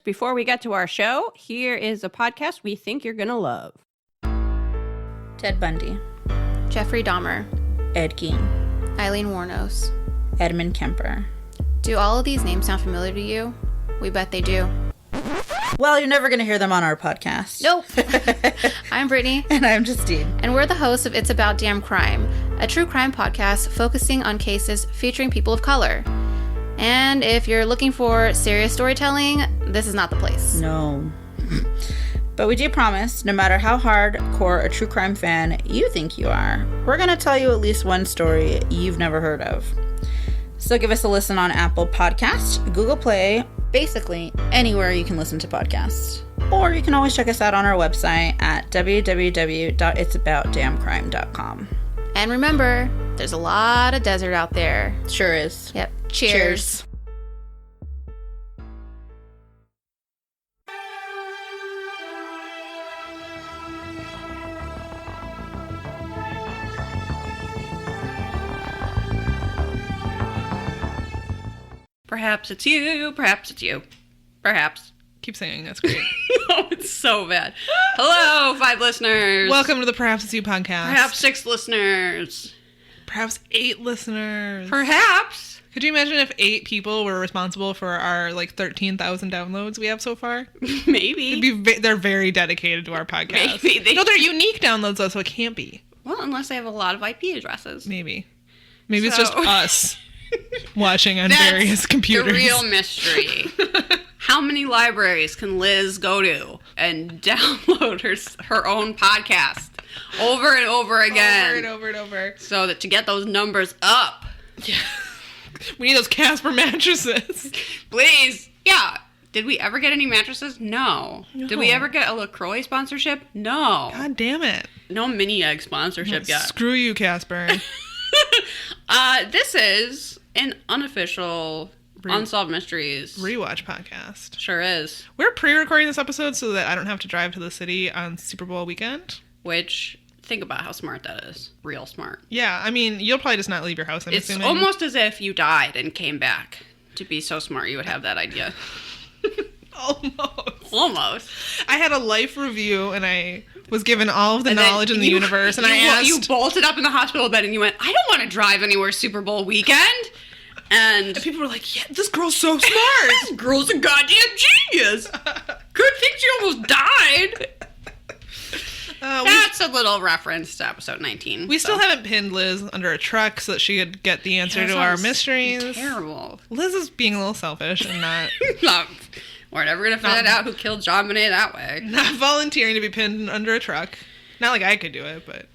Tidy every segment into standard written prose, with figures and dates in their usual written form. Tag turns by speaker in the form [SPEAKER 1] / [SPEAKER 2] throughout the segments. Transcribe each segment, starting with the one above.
[SPEAKER 1] Before we get to our show, here is a podcast we think you're going to love.
[SPEAKER 2] Ted Bundy,
[SPEAKER 3] Jeffrey Dahmer,
[SPEAKER 2] Ed Gein,
[SPEAKER 3] Eileen Wuornos.
[SPEAKER 2] Edmund Kemper.
[SPEAKER 3] Do all of these names sound familiar to you? We bet they do.
[SPEAKER 2] Well, you're never going to hear them on our podcast.
[SPEAKER 3] Nope. I'm Brittany.
[SPEAKER 2] And I'm Justine.
[SPEAKER 3] And we're the hosts of It's About Damn Crime, a true crime podcast focusing on cases featuring people of color. And if you're looking for serious storytelling, this is not the place.
[SPEAKER 2] No. But we do promise, no matter how hardcore a true crime fan you think you are, we're going to tell you at least one story you've never heard of. So give us a listen on Apple Podcasts, Google Play, basically anywhere you can listen to podcasts. Or you can always check us out on our website at www.itsaboutdamncrime.com.
[SPEAKER 3] And remember, there's a lot of desert out there.
[SPEAKER 2] Sure is.
[SPEAKER 3] Yep. Cheers.
[SPEAKER 1] Perhaps it's you. Perhaps it's you. Perhaps.
[SPEAKER 4] Keep saying that's great.
[SPEAKER 1] Oh, it's so bad. Hello, 5 listeners.
[SPEAKER 4] Welcome to the Perhaps It's You podcast.
[SPEAKER 1] Perhaps 6 listeners.
[SPEAKER 4] Perhaps 8 listeners.
[SPEAKER 1] Perhaps.
[SPEAKER 4] Could you imagine if 8 people were responsible for our 13,000 downloads we have so far?
[SPEAKER 1] Maybe.
[SPEAKER 4] They're very dedicated to our podcast.
[SPEAKER 1] Maybe.
[SPEAKER 4] No, they're unique downloads though, so it can't be.
[SPEAKER 1] Well, unless they have a lot of IP addresses.
[SPEAKER 4] Maybe it's just us watching on
[SPEAKER 1] That's
[SPEAKER 4] various computers.
[SPEAKER 1] The real mystery. How many libraries can Liz go to and download her own podcast over and over again?
[SPEAKER 4] Over and over and over.
[SPEAKER 1] So that to get those numbers up.
[SPEAKER 4] Yeah. We need those Casper mattresses.
[SPEAKER 1] Please. Yeah. Did we ever get any mattresses? No. Did we ever get a LaCroix sponsorship? No.
[SPEAKER 4] God damn it.
[SPEAKER 1] No mini egg sponsorship yet.
[SPEAKER 4] Screw you, Casper.
[SPEAKER 1] This is an unofficial Unsolved Mysteries
[SPEAKER 4] rewatch podcast.
[SPEAKER 1] Sure is.
[SPEAKER 4] We're pre-recording this episode so that I don't have to drive to the city on Super Bowl weekend.
[SPEAKER 1] Which, think about how smart that is. Real smart.
[SPEAKER 4] Yeah, I mean, you'll probably just not leave your house, I'm
[SPEAKER 1] It's
[SPEAKER 4] assuming.
[SPEAKER 1] almost as if you died and came back. To be so smart, you would have that idea. Almost.
[SPEAKER 4] I had a life review, and I was given all of the knowledge in the universe, and I asked...
[SPEAKER 1] You bolted up in the hospital bed, and you went, I don't want to drive anywhere Super Bowl weekend. And
[SPEAKER 4] people were like, yeah, this girl's so smart.
[SPEAKER 1] This girl's a goddamn genius. Good thing she almost died. That's a little reference to episode 19.
[SPEAKER 4] We still haven't pinned Liz under a truck so that she could get the answer to our mysteries.
[SPEAKER 1] Terrible.
[SPEAKER 4] Liz is being a little selfish and not...
[SPEAKER 1] We're never going to find out who killed John Bonet that way.
[SPEAKER 4] Not volunteering to be pinned under a truck. Not like I could do it, but...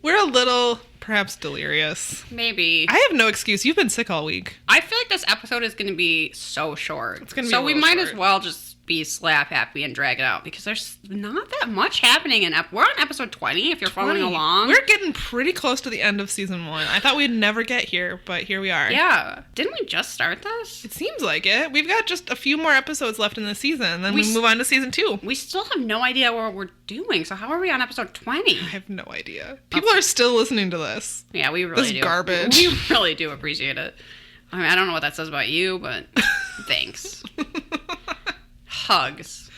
[SPEAKER 4] We're a little... perhaps delirious.
[SPEAKER 1] Maybe.
[SPEAKER 4] I have no excuse. You've been sick all week.
[SPEAKER 1] I feel like this episode is going to be so short.
[SPEAKER 4] It's going to be
[SPEAKER 1] so we might as well just be slap happy and drag it out because there's not that much happening in we're on episode 20 if you're following along.
[SPEAKER 4] We're getting pretty close to the end of season 1. I thought we'd never get here, but here we are.
[SPEAKER 1] Yeah. Didn't we just start this?
[SPEAKER 4] It seems like it. We've got just a few more episodes left in the season, then we move on to season 2.
[SPEAKER 1] We still have no idea what we're doing, so how are we on episode 20?
[SPEAKER 4] I have no idea. People are still listening to this.
[SPEAKER 1] Yeah, we really do.
[SPEAKER 4] This garbage.
[SPEAKER 1] We really do appreciate it. I mean, I don't know what that says about you, but thanks. Hugs.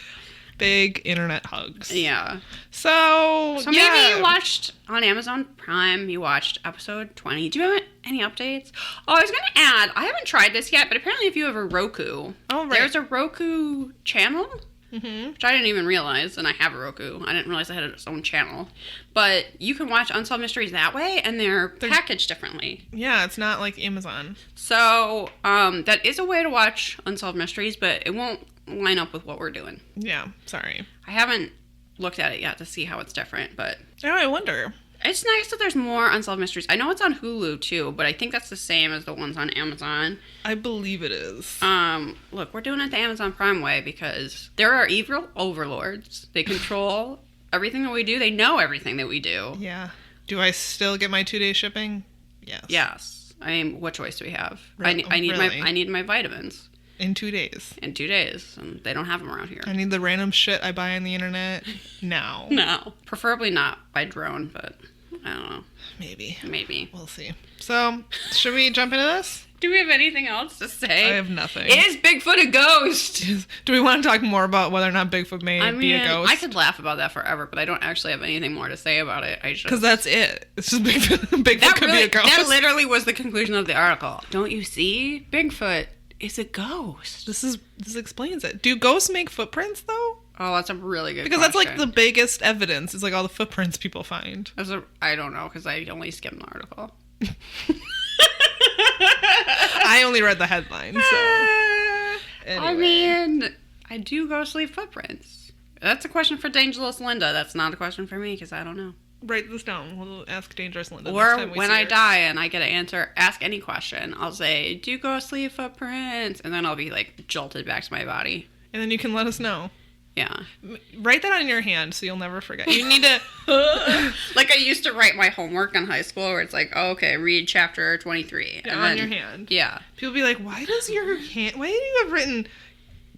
[SPEAKER 4] Big internet hugs.
[SPEAKER 1] Yeah.
[SPEAKER 4] So
[SPEAKER 1] maybe you watched on Amazon Prime, you watched episode 20. Do you have any updates? Oh, I was going to add, I haven't tried this yet, but apparently if you have a Roku, there's a Roku channel, which I didn't even realize, and I have a Roku. I didn't realize I had its own channel. But you can watch Unsolved Mysteries that way, and they're packaged differently.
[SPEAKER 4] Yeah, it's not like Amazon.
[SPEAKER 1] So that is a way to watch Unsolved Mysteries, but it won't line up with what we're doing.
[SPEAKER 4] Yeah, sorry.
[SPEAKER 1] I haven't looked at it yet to see how it's different, but...
[SPEAKER 4] Oh, I wonder.
[SPEAKER 1] It's nice that there's more Unsolved Mysteries. I know it's on Hulu, too, but I think that's the same as the ones on Amazon.
[SPEAKER 4] I believe it is.
[SPEAKER 1] Look, we're doing it the Amazon Prime way because there are evil overlords. They control everything that we do. They know everything that we do.
[SPEAKER 4] Yeah. Do I still get my 2-day shipping? Yes.
[SPEAKER 1] Yes. I mean, what choice do we have?
[SPEAKER 4] Really?
[SPEAKER 1] I need my vitamins.
[SPEAKER 4] In 2 days.
[SPEAKER 1] In 2 days. And they don't have them around here.
[SPEAKER 4] I need the random shit I buy on the internet now.
[SPEAKER 1] No. Preferably not by drone, but I don't know.
[SPEAKER 4] Maybe.
[SPEAKER 1] Maybe.
[SPEAKER 4] We'll see. So, should we jump into this?
[SPEAKER 1] Do we have anything else to say?
[SPEAKER 4] I have nothing.
[SPEAKER 1] Is Bigfoot a ghost?
[SPEAKER 4] Do we want to talk more about whether or not Bigfoot may be a ghost?
[SPEAKER 1] I could laugh about that forever, but I don't actually have anything more to say about it.
[SPEAKER 4] Because that's it. It's just Bigfoot. Bigfoot could be a ghost.
[SPEAKER 1] That literally was the conclusion of the article. Don't you see? Bigfoot is a ghost.
[SPEAKER 4] This explains it. Do ghosts make footprints though?
[SPEAKER 1] Oh, that's a really good
[SPEAKER 4] because
[SPEAKER 1] question.
[SPEAKER 4] That's like the biggest evidence. Is like all the footprints people find.
[SPEAKER 1] I don't know because I only skimmed the article.
[SPEAKER 4] I only read the headline. So. Anyway.
[SPEAKER 1] I mean, I do ghostly footprints. That's a question for Dangerous Linda. That's not a question for me because I don't know.
[SPEAKER 4] Write this down. We'll ask Dangerous Linda.
[SPEAKER 1] Or when I die and I get an answer, ask any question. I'll say, do ghostly footprints? And then I'll be like jolted back to my body.
[SPEAKER 4] And then you can let us know.
[SPEAKER 1] Yeah.
[SPEAKER 4] Write that on your hand so you'll never forget. You need to...
[SPEAKER 1] Like I used to write my homework in high school where it's like, oh, okay, read chapter 23.
[SPEAKER 4] Yeah, on your hand.
[SPEAKER 1] Yeah.
[SPEAKER 4] People be like, why do you have written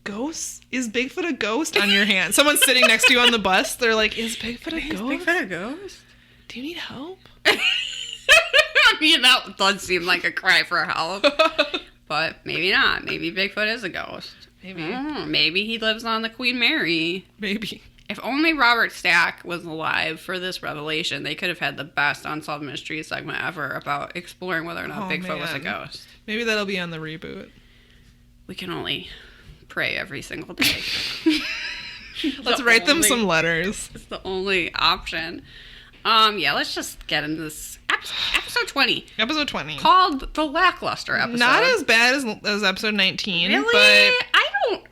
[SPEAKER 4] ghosts? Is Bigfoot a ghost on your hand? Someone's sitting next to you on the bus. They're like, is Bigfoot a ghost?
[SPEAKER 1] Is Bigfoot a ghost?
[SPEAKER 4] Do you need help?
[SPEAKER 1] I mean, that does seem like a cry for help. But maybe not. Maybe Bigfoot is a ghost. Maybe he lives on the Queen Mary.
[SPEAKER 4] Maybe.
[SPEAKER 1] If only Robert Stack was alive for this revelation, they could have had the best Unsolved Mysteries segment ever about exploring whether or not Bigfoot was a ghost.
[SPEAKER 4] Maybe that'll be on the reboot.
[SPEAKER 1] We can only pray every single day.
[SPEAKER 4] Let's write them some letters.
[SPEAKER 1] It's the only option. Yeah, let's just get into this. Episode 20.
[SPEAKER 4] Episode 20.
[SPEAKER 1] Called the Lackluster episode.
[SPEAKER 4] Not as bad as episode 19.
[SPEAKER 1] Really?
[SPEAKER 4] But
[SPEAKER 1] I don't...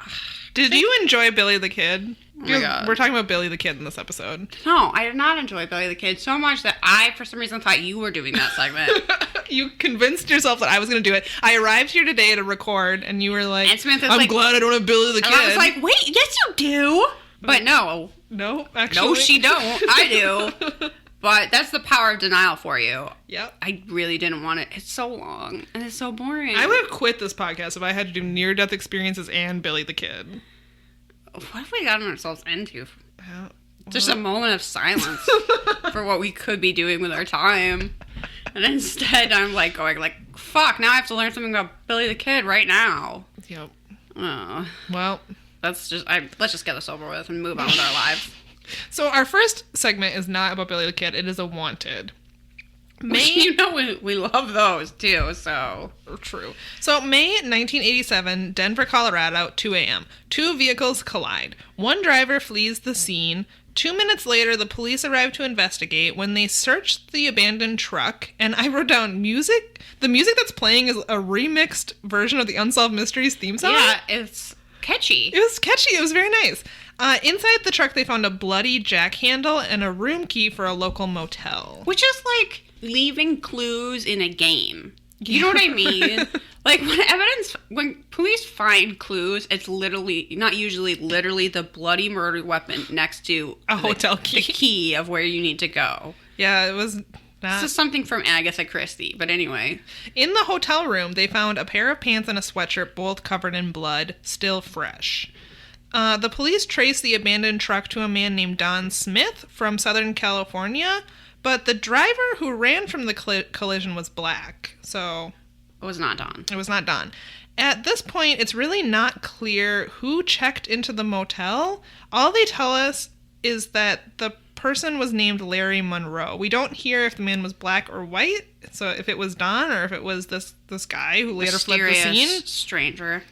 [SPEAKER 4] Did you enjoy Billy the Kid?
[SPEAKER 1] Oh my God.
[SPEAKER 4] We're talking about Billy the Kid in this episode.
[SPEAKER 1] No, I did not enjoy Billy the Kid so much that I, for some reason, thought you were doing that segment.
[SPEAKER 4] You convinced yourself that I was going to do it. I arrived here today to record, and you were like,
[SPEAKER 1] and Smith is
[SPEAKER 4] I'm glad I don't have Billy the Kid.
[SPEAKER 1] And I was like, wait, yes you do. But no.
[SPEAKER 4] No, actually.
[SPEAKER 1] No, she don't. I do. But that's the power of denial for you.
[SPEAKER 4] Yep.
[SPEAKER 1] I really didn't want it. It's so long, and it's so boring.
[SPEAKER 4] I would have quit this podcast if I had to do near-death experiences and Billy the Kid.
[SPEAKER 1] What have we gotten ourselves into? Just a moment of silence for what we could be doing with our time. And instead, I'm like going like, fuck, now I have to learn something about Billy the Kid right now.
[SPEAKER 4] Yep.
[SPEAKER 1] Oh.
[SPEAKER 4] Well.
[SPEAKER 1] Let's just get this over with and move on with our lives.
[SPEAKER 4] So our first segment is not about Billy the Kid. It is a wanted.
[SPEAKER 1] You know we love those too, so.
[SPEAKER 4] True. So May 1987, Denver, Colorado, 2 a.m. Two vehicles collide. One driver flees the scene. 2 minutes later, the police arrive to investigate. When they searched the abandoned truck, and I wrote down music. The music that's playing is a remixed version of the Unsolved Mysteries theme song.
[SPEAKER 1] Yeah, it's catchy.
[SPEAKER 4] It was catchy. It was very nice. Inside the truck, they found a bloody jack handle and a room key for a local motel.
[SPEAKER 1] Which is like leaving clues in a game. You know what I mean? Like when police find clues, it's not usually the bloody murder weapon next to
[SPEAKER 4] a hotel key.
[SPEAKER 1] The key of where you need to go.
[SPEAKER 4] Yeah, it was not.
[SPEAKER 1] This is something from Agatha Christie, but anyway.
[SPEAKER 4] In the hotel room, they found a pair of pants and a sweatshirt, both covered in blood, still fresh. The police traced the abandoned truck to a man named Don Smith from Southern California, but the driver who ran from the collision was black, so...
[SPEAKER 1] It was not Don.
[SPEAKER 4] It was not Don. At this point, it's really not clear who checked into the motel. All they tell us is that the person was named Larry Monroe. We don't hear if the man was black or white, so if it was Don or if it was this guy who later fled the scene.
[SPEAKER 1] Stranger.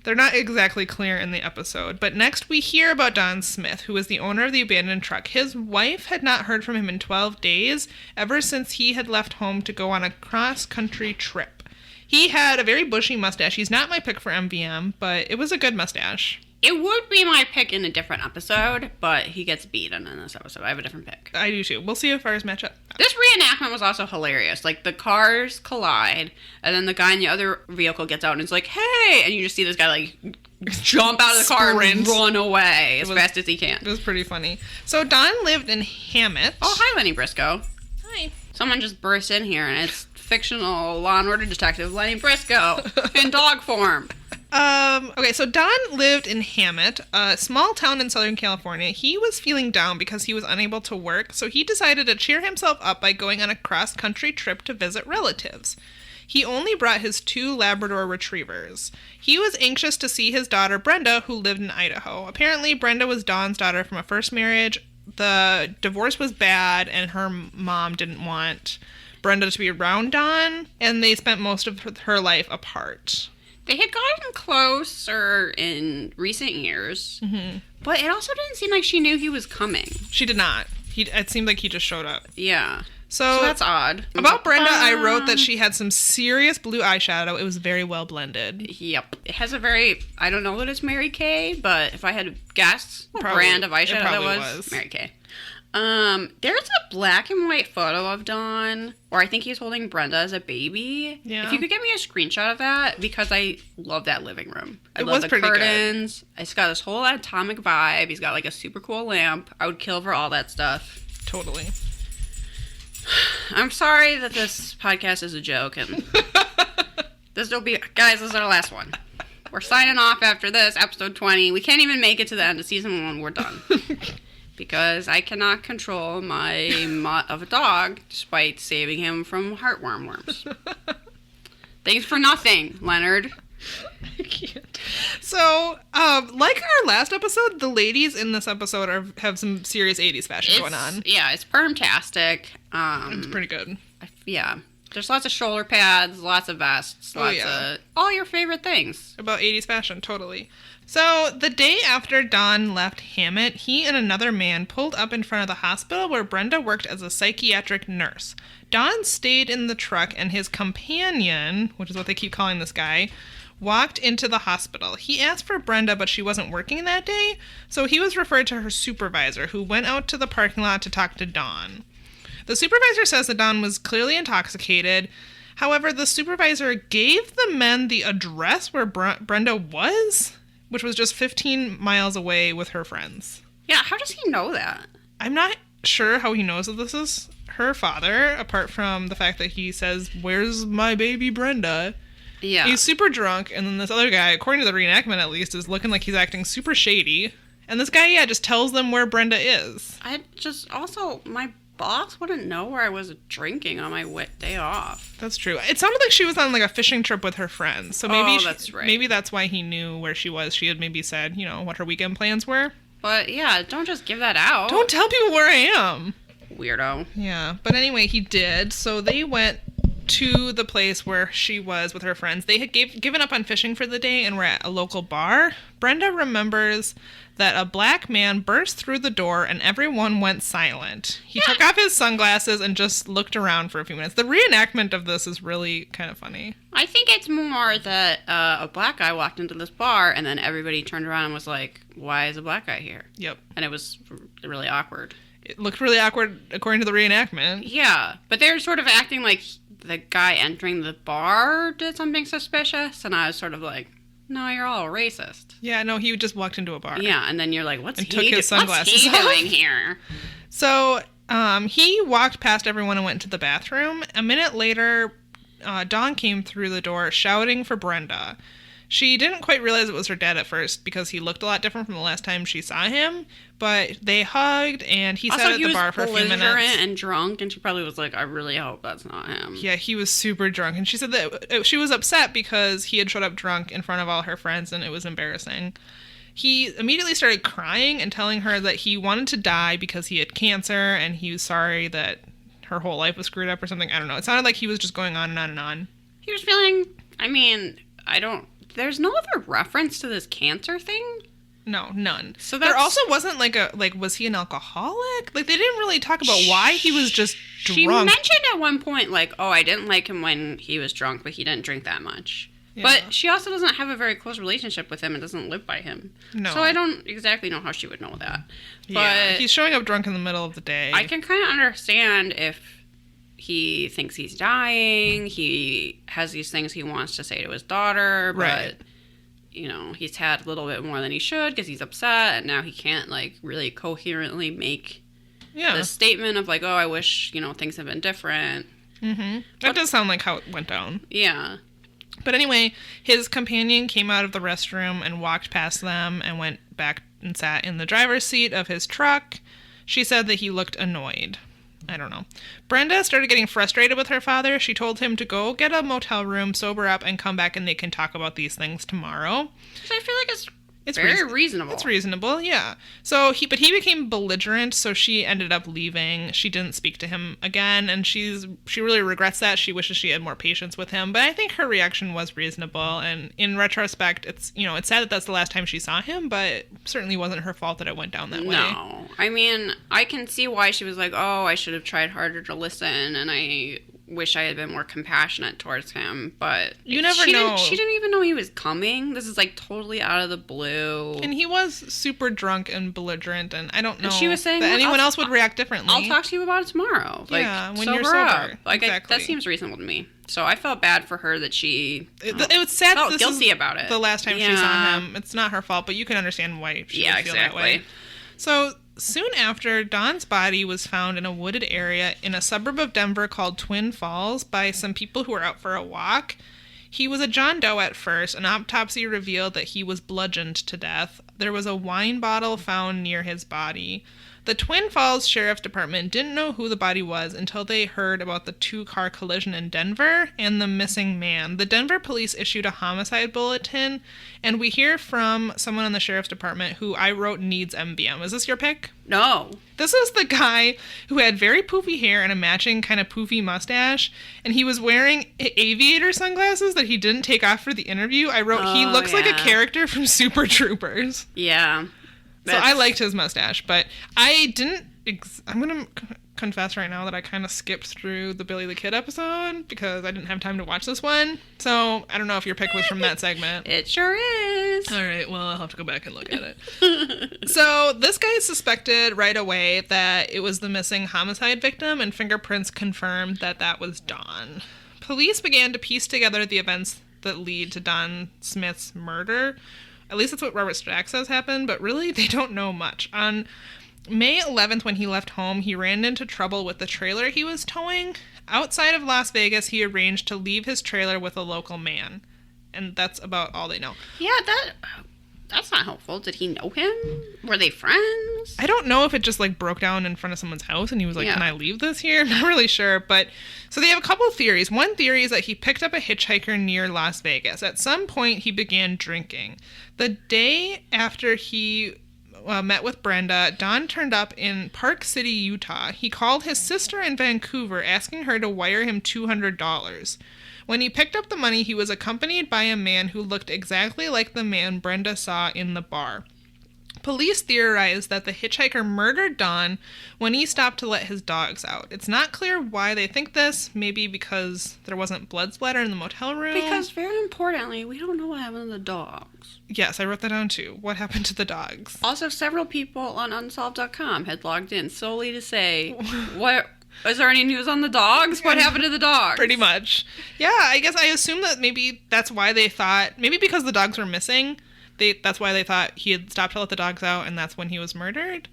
[SPEAKER 4] They're not exactly clear in the episode, but next we hear about Don Smith, who is the owner of the abandoned truck. His wife had not heard from him in 12 days, ever since he had left home to go on a cross-country trip. He had a very bushy mustache. He's not my pick for MVM, but it was a good mustache.
[SPEAKER 1] It would be my pick in a different episode, but he gets beaten in this episode. I have a different pick.
[SPEAKER 4] I do too. We'll see if ours match up.
[SPEAKER 1] This reenactment was also hilarious. Like, the cars collide, and then the guy in the other vehicle gets out and is like, hey! And you just see this guy, like, jump out of the car and run away as fast as he can.
[SPEAKER 4] It was pretty funny. So Don lived in Hammett.
[SPEAKER 1] Oh, hi, Lenny Briscoe.
[SPEAKER 4] Hi.
[SPEAKER 1] Someone just burst in here, and it's fictional Law and Order detective Lenny Briscoe in dog form.
[SPEAKER 4] Okay, so Don lived in Hammett, a small town in Southern California. He was feeling down because he was unable to work, so he decided to cheer himself up by going on a cross-country trip to visit relatives. He only brought his 2 Labrador retrievers. He was anxious to see his daughter, Brenda, who lived in Idaho. Apparently, Brenda was Dawn's daughter from a first marriage. The divorce was bad, and her mom didn't want Brenda to be around Dawn, and they spent most of her life apart.
[SPEAKER 1] They had gotten closer in recent years, but it also didn't seem like she knew he was coming.
[SPEAKER 4] She did not. It seemed like he just showed up.
[SPEAKER 1] Yeah.
[SPEAKER 4] So
[SPEAKER 1] that's odd.
[SPEAKER 4] About Brenda, I wrote that she had some serious blue eyeshadow. It was very well blended.
[SPEAKER 1] Yep. It has a very, I don't know that it's Mary Kay, but if I had to guess what brand of eyeshadow that was, Mary Kay. There's a black and white photo of Dawn, or I think he's holding Brenda as a baby. Yeah. If you could get me a screenshot of that, because I love that living room. I love the curtains. Good. It's got this whole atomic vibe. He's got like a super cool lamp. I would kill for all that stuff.
[SPEAKER 4] Totally.
[SPEAKER 1] I'm sorry that this podcast is a joke, and this will be, guys, this is our last one. We're signing off after this, episode 20. We can't even make it to the end of season 1. We're done. Because I cannot control my mutt of a dog, despite saving him from heartworm worms. Thanks for nothing, Leonard.
[SPEAKER 4] I can't. So, like our last episode, the ladies in this episode have some serious 80s fashion going on.
[SPEAKER 1] Yeah, it's permtastic.
[SPEAKER 4] It's pretty good.
[SPEAKER 1] Yeah. There's lots of shoulder pads, lots of vests, lots of all your favorite things.
[SPEAKER 4] About 80s fashion, totally. So, the day after Dawn left Hammett, he and another man pulled up in front of the hospital where Brenda worked as a psychiatric nurse. Dawn stayed in the truck, and his companion, which is what they keep calling this guy, walked into the hospital. He asked for Brenda, but she wasn't working that day, so he was referred to her supervisor, who went out to the parking lot to talk to Dawn. The supervisor says that Dawn was clearly intoxicated. However, the supervisor gave the men the address where Brenda was, which was just 15 miles away with her friends.
[SPEAKER 1] Yeah, how does he know that?
[SPEAKER 4] I'm not sure how he knows that this is her father, apart from the fact that he says, "Where's my baby Brenda?" Yeah. He's super drunk, and then this other guy, according to the reenactment at least, is looking like he's acting super shady. And this guy, just tells them where Brenda is.
[SPEAKER 1] My boss wouldn't know where I was drinking on my wet day off.
[SPEAKER 4] That's true. It sounded like she was on like a fishing trip with her friends. So maybe
[SPEAKER 1] that's right.
[SPEAKER 4] Maybe that's why he knew where she was. She had maybe said, what her weekend plans were.
[SPEAKER 1] But yeah, don't just give that out.
[SPEAKER 4] Don't tell people where I am.
[SPEAKER 1] Weirdo.
[SPEAKER 4] Yeah. But anyway, he did. So they went to the place where she was with her friends. They had given up on fishing for the day and were at a local bar. Brenda remembers that a black man burst through the door and everyone went silent. He took off his sunglasses and just looked around for a few minutes. The reenactment of this is really kind of funny.
[SPEAKER 1] I think it's more that a black guy walked into this bar and then everybody turned around and was like, why is a black guy here?
[SPEAKER 4] Yep.
[SPEAKER 1] And it was really awkward.
[SPEAKER 4] It looked really awkward according to the reenactment.
[SPEAKER 1] Yeah, but they were sort of acting like the guy entering the bar did something suspicious, and I was sort of like, no, you're all racist.
[SPEAKER 4] Yeah, no, he just walked into a bar.
[SPEAKER 1] Yeah, and then you're like, what's he
[SPEAKER 4] doing
[SPEAKER 1] here?
[SPEAKER 4] So, he walked past everyone and went into the bathroom. A minute later, Dawn came through the door shouting for Brenda. She didn't quite realize it was her dad at first because he looked a lot different from the last time she saw him, but they hugged and he sat at the bar for a few minutes.
[SPEAKER 1] Also, he was and drunk, and she probably was like, I really hope that's not him.
[SPEAKER 4] Yeah, he was super drunk, and she said that she was upset because he had showed up drunk in front of all her friends, and it was embarrassing. He immediately started crying and telling her that he wanted to die because he had cancer, and he was sorry that her whole life was screwed up or something. I don't know. It sounded like he was just going on and on and on.
[SPEAKER 1] He was feeling, there's no other reference to this cancer thing?
[SPEAKER 4] No, none. So there also wasn't was he an alcoholic? Like, they didn't really talk about why he was just drunk.
[SPEAKER 1] She mentioned at one point, I didn't like him when he was drunk, but he didn't drink that much. Yeah. But she also doesn't have a very close relationship with him and doesn't live by him. No. So I don't exactly know how she would know that.
[SPEAKER 4] Yeah, he's showing up drunk in the middle of the day.
[SPEAKER 1] I can kind of understand if he thinks he's dying, he has these things he wants to say to his daughter, but, right. He's had a little bit more than he should because he's upset, and now he can't, really coherently make the statement of, I wish, things have been different.
[SPEAKER 4] Mm-hmm. That does sound like how it went down.
[SPEAKER 1] Yeah.
[SPEAKER 4] But anyway, his companion came out of the restroom and walked past them and went back and sat in the driver's seat of his truck. She said that he looked annoyed. I don't know. Brenda started getting frustrated with her father. She told him to go get a motel room, sober up, and come back and they can talk about these things tomorrow.
[SPEAKER 1] I feel like it's very reasonable.
[SPEAKER 4] It's reasonable, yeah. So he became belligerent, so she ended up leaving. She didn't speak to him again, and she really regrets that. She wishes she had more patience with him, but I think her reaction was reasonable. And in retrospect, it's sad that that's the last time she saw him, but it certainly wasn't her fault that it went down that way.
[SPEAKER 1] No, I mean, I can see why she was like, "Oh, I should have tried harder to listen," and I wish I had been more compassionate towards him, but
[SPEAKER 4] you never know.
[SPEAKER 1] She didn't even know he was coming. This is like totally out of the blue.
[SPEAKER 4] And he was super drunk and belligerent, and I don't know
[SPEAKER 1] and she was saying
[SPEAKER 4] that anyone else would react differently.
[SPEAKER 1] I'll talk to you about it tomorrow.
[SPEAKER 4] Yeah, when you're sober.
[SPEAKER 1] Up. Like
[SPEAKER 4] exactly.
[SPEAKER 1] that seems reasonable to me. So I felt bad for her that she
[SPEAKER 4] it was sad.
[SPEAKER 1] Felt guilty about it.
[SPEAKER 4] The last time she saw him, it's not her fault, but you can understand why she would feel that way. So soon after, Don's body was found in a wooded area in a suburb of Denver called Twin Falls by some people who were out for a walk. He was a John Doe at first. An autopsy revealed that he was bludgeoned to death. There was a wine bottle found near his body. The Twin Falls Sheriff's Department didn't know who the body was until they heard about the 2-car collision in Denver and the missing man. The Denver police issued a homicide bulletin, and we hear from someone in the Sheriff's Department who I wrote needs MBM. Is this your pick?
[SPEAKER 1] No.
[SPEAKER 4] This is the guy who had very poofy hair and a matching kind of poofy mustache, and he was wearing aviator sunglasses that he didn't take off for the interview. I wrote, he looks like a character from Super Troopers.
[SPEAKER 1] Yeah.
[SPEAKER 4] So I liked his mustache, but I didn't... I'm going to confess right now that I kind of skipped through the Billy the Kid episode because I didn't have time to watch this one. So I don't know if your pick was from that segment.
[SPEAKER 1] It sure is.
[SPEAKER 4] All right, well, I'll have to go back and look at it. So this guy suspected right away that it was the missing homicide victim, and fingerprints confirmed that that was Don. Police began to piece together the events that lead to Don Smith's murder. At least that's what Robert Stack says happened, but really they don't know much. On May 11th, when he left home, he ran into trouble with the trailer he was towing. Outside of Las Vegas, he arranged to leave his trailer with a local man. And that's about all they know.
[SPEAKER 1] Yeah, that's not helpful. Did he know him? Were they friends?
[SPEAKER 4] I don't know if it just like broke down in front of someone's house and he was like, Can I leave this here? I'm not really sure. But so they have a couple of theories. One theory is that he picked up a hitchhiker near Las Vegas. At some point, he began drinking. The day after he met with Brenda, Don turned up in Park City, Utah. He called his sister in Vancouver, asking her to wire him $200. When he picked up the money, he was accompanied by a man who looked exactly like the man Brenda saw in the bar. Police theorized that the hitchhiker murdered Don when he stopped to let his dogs out. It's not clear why they think this. Maybe because there wasn't blood splatter in the motel room.
[SPEAKER 1] Because, very importantly, we don't know what happened to the dogs.
[SPEAKER 4] Yes, I wrote that down too. What happened to the dogs?
[SPEAKER 1] Also, several people on Unsolved.com had logged in solely to say, what... Is there any news on the dogs? What happened to the dogs?
[SPEAKER 4] Pretty much. Yeah, I guess I assume that maybe that's why they thought... Maybe because the dogs were missing... That's why they thought he had stopped to let the dogs out, and that's when he was murdered.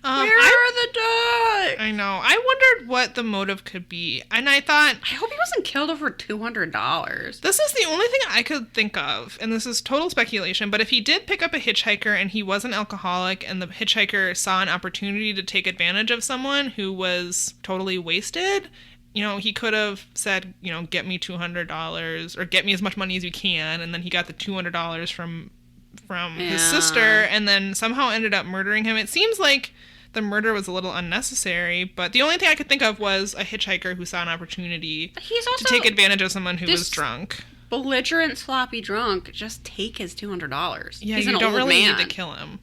[SPEAKER 1] Where are the dogs?
[SPEAKER 4] I know. I wondered what the motive could be, and I thought...
[SPEAKER 1] I hope he wasn't killed over $200.
[SPEAKER 4] This is the only thing I could think of, and this is total speculation, but if he did pick up a hitchhiker and he was an alcoholic, and the hitchhiker saw an opportunity to take advantage of someone who was totally wasted... he could have said, get me $200 or get me as much money as you can. And then he got the $200 from his sister and then somehow ended up murdering him. It seems like the murder was a little unnecessary, but the only thing I could think of was a hitchhiker who saw an opportunity to take advantage of someone who was drunk.
[SPEAKER 1] Belligerent, sloppy drunk, just take his $200.
[SPEAKER 4] Yeah,
[SPEAKER 1] He's
[SPEAKER 4] you
[SPEAKER 1] an
[SPEAKER 4] don't
[SPEAKER 1] old
[SPEAKER 4] really
[SPEAKER 1] man.
[SPEAKER 4] need to kill him.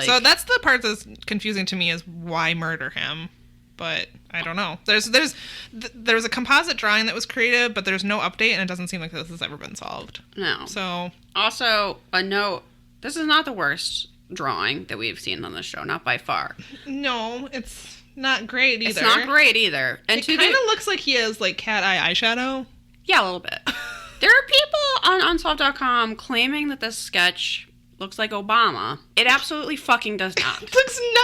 [SPEAKER 4] So that's the part that's confusing to me is why murder him. But I don't know. There's a composite drawing that was created, but there's no update, and it doesn't seem like this has ever been solved.
[SPEAKER 1] No.
[SPEAKER 4] So
[SPEAKER 1] also a note: this is not the worst drawing that we've seen on this show, not by far.
[SPEAKER 4] No, it's not great either.
[SPEAKER 1] It's not great either. And
[SPEAKER 4] it kind of looks like he has like cat eye eyeshadow.
[SPEAKER 1] Yeah, a little bit. There are people on Unsolved.com claiming that this sketch looks like Obama. It absolutely fucking does not.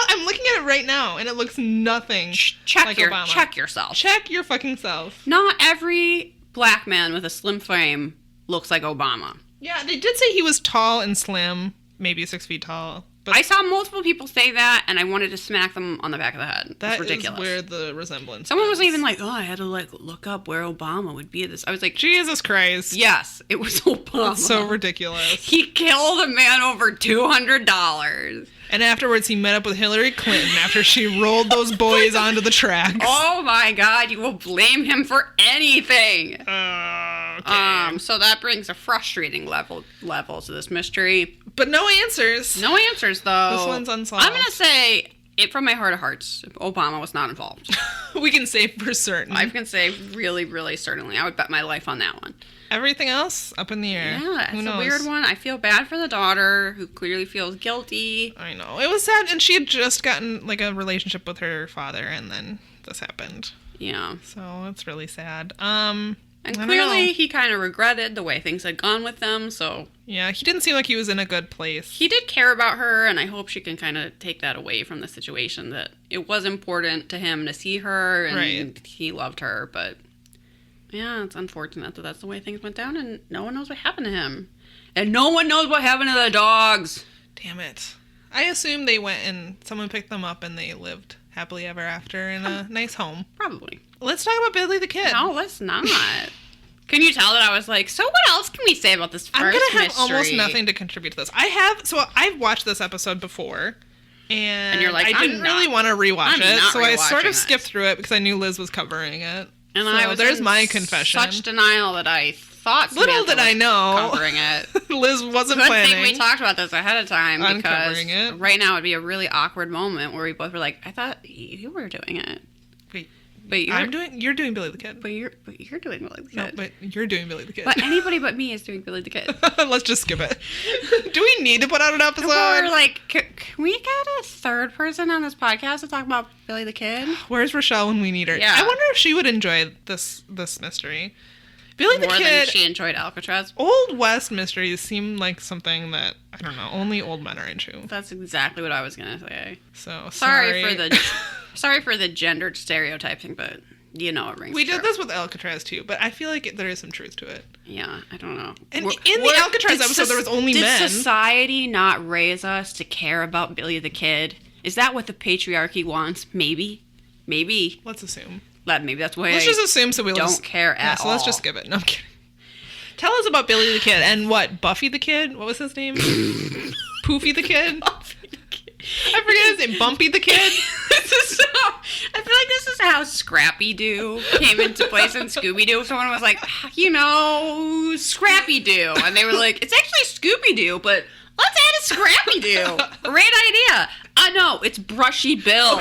[SPEAKER 4] I'm looking at it right now, and it looks nothing like Obama.
[SPEAKER 1] Check yourself.
[SPEAKER 4] Check your fucking self.
[SPEAKER 1] Not every black man with a slim frame looks like Obama.
[SPEAKER 4] Yeah, they did say he was tall and slim, maybe 6 feet tall. But
[SPEAKER 1] I saw multiple people say that, and I wanted to smack them on the back of the head.
[SPEAKER 4] That
[SPEAKER 1] it's ridiculous.
[SPEAKER 4] Is where the resemblance
[SPEAKER 1] Someone
[SPEAKER 4] is.
[SPEAKER 1] was even like, oh, I had to look up where Obama would be at this. I was like,
[SPEAKER 4] Jesus Christ.
[SPEAKER 1] yes, it was Obama.
[SPEAKER 4] That's so ridiculous.
[SPEAKER 1] He killed a man over $200.
[SPEAKER 4] And afterwards, he met up with Hillary Clinton after she rolled those boys onto the tracks.
[SPEAKER 1] Oh my God, you will blame him for anything.
[SPEAKER 4] Okay.
[SPEAKER 1] So that brings a frustrating level to this mystery.
[SPEAKER 4] But no answers.
[SPEAKER 1] No answers, though.
[SPEAKER 4] This one's unsolved.
[SPEAKER 1] I'm going to say, it from my heart of hearts, Obama was not involved.
[SPEAKER 4] We can say for certain.
[SPEAKER 1] I can say really, really certainly. I would bet my life on that one.
[SPEAKER 4] Everything else, up in the air.
[SPEAKER 1] Yeah,
[SPEAKER 4] Who
[SPEAKER 1] it's
[SPEAKER 4] knows?
[SPEAKER 1] a weird one. I feel bad for the daughter, who clearly feels guilty.
[SPEAKER 4] I know. It was sad, and she had just gotten, like, a relationship with her father, and then this happened.
[SPEAKER 1] Yeah.
[SPEAKER 4] So, it's really sad.
[SPEAKER 1] And clearly, he kind of regretted the way things had gone with them, so...
[SPEAKER 4] Yeah, he didn't seem like he was in a good place.
[SPEAKER 1] He did care about her, and I hope she can kind of take that away from the situation, that it was important to him to see her, and he loved her, but... Yeah, it's unfortunate that that's the way things went down, and no one knows what happened to him. And no one knows what happened to the dogs!
[SPEAKER 4] Damn it. I assume they went and someone picked them up and they lived happily ever after in a nice home.
[SPEAKER 1] Probably.
[SPEAKER 4] Let's talk about Billy the Kid.
[SPEAKER 1] No, let's not. Can you tell that I was like, so what else can we say about this first
[SPEAKER 4] I'm going to have
[SPEAKER 1] mystery?
[SPEAKER 4] almost nothing to contribute to this. I've watched this episode before. And
[SPEAKER 1] you're like,
[SPEAKER 4] I didn't really want to rewatch
[SPEAKER 1] I'm
[SPEAKER 4] it,
[SPEAKER 1] not
[SPEAKER 4] so I sort
[SPEAKER 1] rewatching
[SPEAKER 4] of skipped through it because I knew Liz was covering it.
[SPEAKER 1] And
[SPEAKER 4] so
[SPEAKER 1] I was
[SPEAKER 4] there's
[SPEAKER 1] in
[SPEAKER 4] my confession.
[SPEAKER 1] such denial that I thought Samantha
[SPEAKER 4] Little did I know.
[SPEAKER 1] covering it.
[SPEAKER 4] Liz wasn't
[SPEAKER 1] Good
[SPEAKER 4] planning.
[SPEAKER 1] thing we talked about this ahead of time, because
[SPEAKER 4] Uncovering it.
[SPEAKER 1] right now would be a really awkward moment where we both were like, I thought you were doing it.
[SPEAKER 4] Wait,
[SPEAKER 1] But
[SPEAKER 4] you're doing Billy the Kid.
[SPEAKER 1] But you're doing Billy the Kid.
[SPEAKER 4] No, but you're doing Billy the Kid.
[SPEAKER 1] But anybody but me is doing Billy the Kid.
[SPEAKER 4] Let's just skip it. Do we need to put out an episode?
[SPEAKER 1] Or like, can we get a third person on this podcast to talk about Billy the Kid?
[SPEAKER 4] Where's Rochelle when we need her?
[SPEAKER 1] Yeah.
[SPEAKER 4] I wonder if she would enjoy this mystery. Billy the
[SPEAKER 1] More
[SPEAKER 4] Kid.
[SPEAKER 1] than she enjoyed Alcatraz.
[SPEAKER 4] Old West mysteries seem like something that, I don't know, only old men are into.
[SPEAKER 1] That's exactly what I was gonna say.
[SPEAKER 4] So
[SPEAKER 1] Sorry for the gendered stereotyping, but you know it rings
[SPEAKER 4] We
[SPEAKER 1] true.
[SPEAKER 4] did this with Alcatraz too, but I feel like there is some truth to it.
[SPEAKER 1] Yeah, I don't know.
[SPEAKER 4] And in the Alcatraz episode, there was only men.
[SPEAKER 1] Did society not raise us to care about Billy the Kid? Is that what the patriarchy wants? Maybe.
[SPEAKER 4] Let's assume.
[SPEAKER 1] Maybe that's why
[SPEAKER 4] Let's just assume so we
[SPEAKER 1] don't care at
[SPEAKER 4] so let's
[SPEAKER 1] all.
[SPEAKER 4] just skip it. No, I'm kidding. Tell us about Billy the Kid and what? Buffy the Kid? What was his name? Poofy the Kid? I forget his name. Bumpy the Kid?
[SPEAKER 1] I feel like this is how Scrappy-Doo came into place in Scooby-Doo. Someone was like, Scrappy-Doo. And they were like, it's actually Scooby-Doo, but let's add a Scrappy-Doo. Great idea. No, it's Brushy Bill.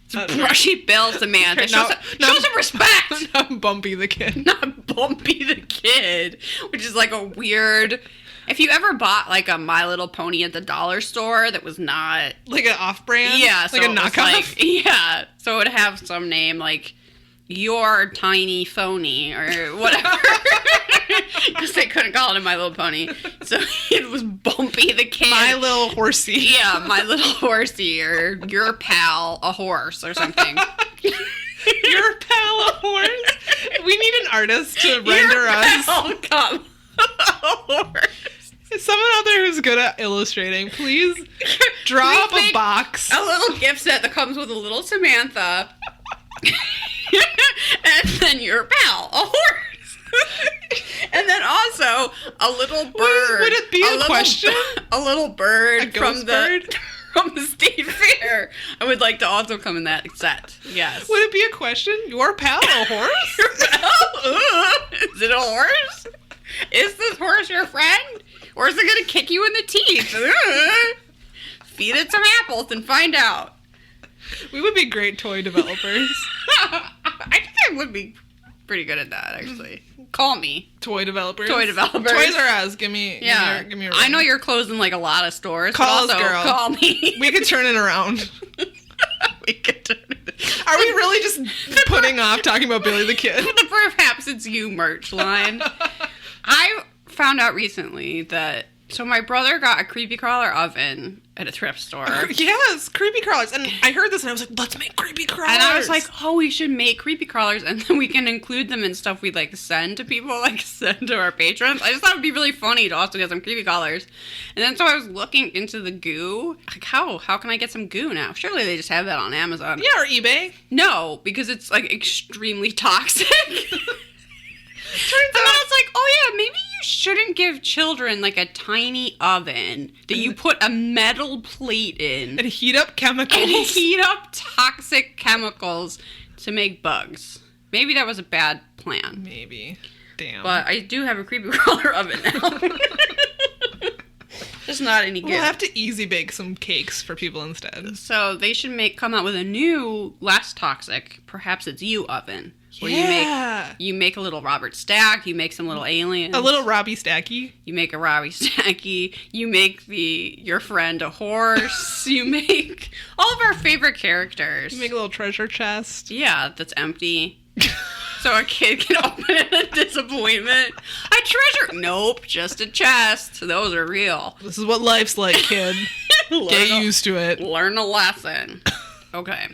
[SPEAKER 1] It's Brushy Bill, Samantha. Show some respect.
[SPEAKER 4] Not Bumpy the Kid.
[SPEAKER 1] Not Bumpy the Kid, which is like a weird... If you ever bought like a My Little Pony at the dollar store that was not...
[SPEAKER 4] Like an off-brand?
[SPEAKER 1] Yeah. So
[SPEAKER 4] like a
[SPEAKER 1] it was
[SPEAKER 4] knockoff?
[SPEAKER 1] yeah. So it would have some name like Your Tiny Phony or whatever. Because they couldn't call it a My Little Pony. So it was Bumpy the Kid.
[SPEAKER 4] My Little Horsey.
[SPEAKER 1] Yeah, My Little Horsey or Your Pal a Horse or something.
[SPEAKER 4] Your Pal a Horse? We need an artist to render us.
[SPEAKER 1] Pal, come. A horse.
[SPEAKER 4] Someone out there who's good at illustrating, please draw up a box.
[SPEAKER 1] A little gift set that comes with a little Samantha. And then Your Pal, a horse. And then also a little bird.
[SPEAKER 4] Would it be a question?
[SPEAKER 1] A little bird
[SPEAKER 4] A ghost bird?
[SPEAKER 1] From the state fair. I would like to also come in that set. Yes.
[SPEAKER 4] Would it be a question? Your Pal a horse?
[SPEAKER 1] Your pal? Is it a horse? Is this horse your friend? Or is it going to kick you in the teeth? Feed it some apples and find out.
[SPEAKER 4] We would be great toy developers.
[SPEAKER 1] I think I would be pretty good at that, actually. Call me.
[SPEAKER 4] Toy developers.
[SPEAKER 1] Toys
[SPEAKER 4] R Us. Give me a ring.
[SPEAKER 1] I know you're closing like a lot of stores.
[SPEAKER 4] Call
[SPEAKER 1] but
[SPEAKER 4] us,
[SPEAKER 1] also
[SPEAKER 4] girl.
[SPEAKER 1] Call me.
[SPEAKER 4] We could turn it around.
[SPEAKER 1] We could turn it.
[SPEAKER 4] Are we really just putting off talking about Billy the Kid?
[SPEAKER 1] The Perhaps It's You merch line. I found out recently that So my brother got a creepy crawler oven at a thrift store.
[SPEAKER 4] Yes, creepy crawlers. And I heard this and I was like, let's make creepy crawlers.
[SPEAKER 1] And I was like, oh, we should make creepy crawlers and then we can include them in stuff we like send to people, like send to our patrons. I just thought it would be really funny to also get some creepy crawlers. And then so I was looking into the goo. Like, how can I get some goo now? Surely they just have that on Amazon.
[SPEAKER 4] Yeah, or eBay.
[SPEAKER 1] No, because it's like extremely toxic. And then I was like, oh yeah, maybe you shouldn't give children like a tiny oven that you put a metal plate in.
[SPEAKER 4] And heat up chemicals.
[SPEAKER 1] And heat up toxic chemicals to make bugs. Maybe that was a bad plan.
[SPEAKER 4] Maybe. Damn.
[SPEAKER 1] But I do have a creepy crawler oven now. Just not any good.
[SPEAKER 4] We'll have to easy bake some cakes for people instead.
[SPEAKER 1] So they should come out with a new, less toxic, perhaps it's you oven. Where you make a little Robert Stack, you make some little aliens.
[SPEAKER 4] A little Robbie Stacky.
[SPEAKER 1] You make a Robbie Stacky, you make your friend a horse, you make all of our favorite characters.
[SPEAKER 4] You make a little treasure chest.
[SPEAKER 1] Yeah, that's empty. So a kid can open it in disappointment. A treasure? Nope, just a chest. Those are real.
[SPEAKER 4] This is what life's like, kid. Get used to it.
[SPEAKER 1] Learn a lesson. Okay.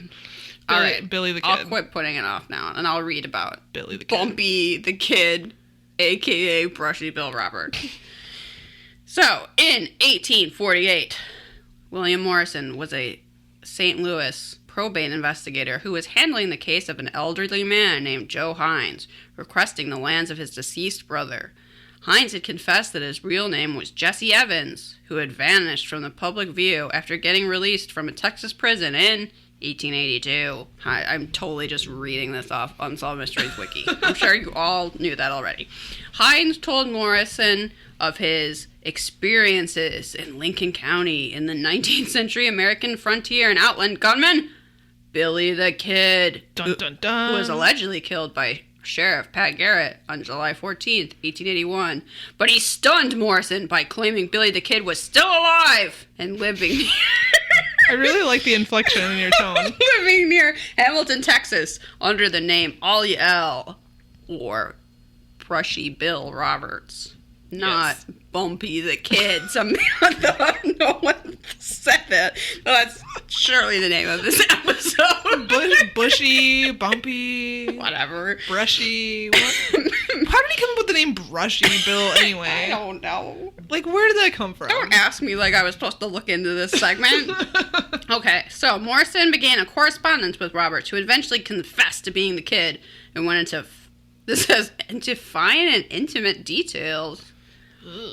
[SPEAKER 1] All right,
[SPEAKER 4] Billy the Kid.
[SPEAKER 1] I'll quit putting it off now, and I'll read about
[SPEAKER 4] Billy the Kid.
[SPEAKER 1] Bumpy the Kid, a.k.a. Brushy Bill Robert. So, in 1848, William Morrison was a St. Louis probate investigator who was handling the case of an elderly man named Joe Hines, requesting the lands of his deceased brother. Hines had confessed that his real name was Jesse Evans, who had vanished from the public view after getting released from a Texas prison in 1882. I'm totally just reading this off Unsolved Mysteries Wiki. I'm sure you all knew that already. Hines told Morrison of his experiences in Lincoln County in the 19th century American frontier and outland gunman, Billy the Kid,
[SPEAKER 4] Dun, dun, dun.
[SPEAKER 1] who was allegedly killed by Sheriff Pat Garrett on July 14th, 1881. But he stunned Morrison by claiming Billy the Kid was still alive and living near...
[SPEAKER 4] I really like the inflection in your tone.
[SPEAKER 1] living near Hamilton, Texas, under the name Ollie L. or Brushy Bill Roberts. Not Bumpy the Kid. No one said that. That's surely the name of this episode.
[SPEAKER 4] Bushy, Bumpy,
[SPEAKER 1] Whatever.
[SPEAKER 4] Brushy. What? How did he come up with the name Brushy Bill anyway?
[SPEAKER 1] I don't know.
[SPEAKER 4] Like, where did that come from?
[SPEAKER 1] Don't ask me like I was supposed to look into this segment. Okay, so Morrison began a correspondence with Roberts, who eventually confessed to being the kid and went into fine and intimate details.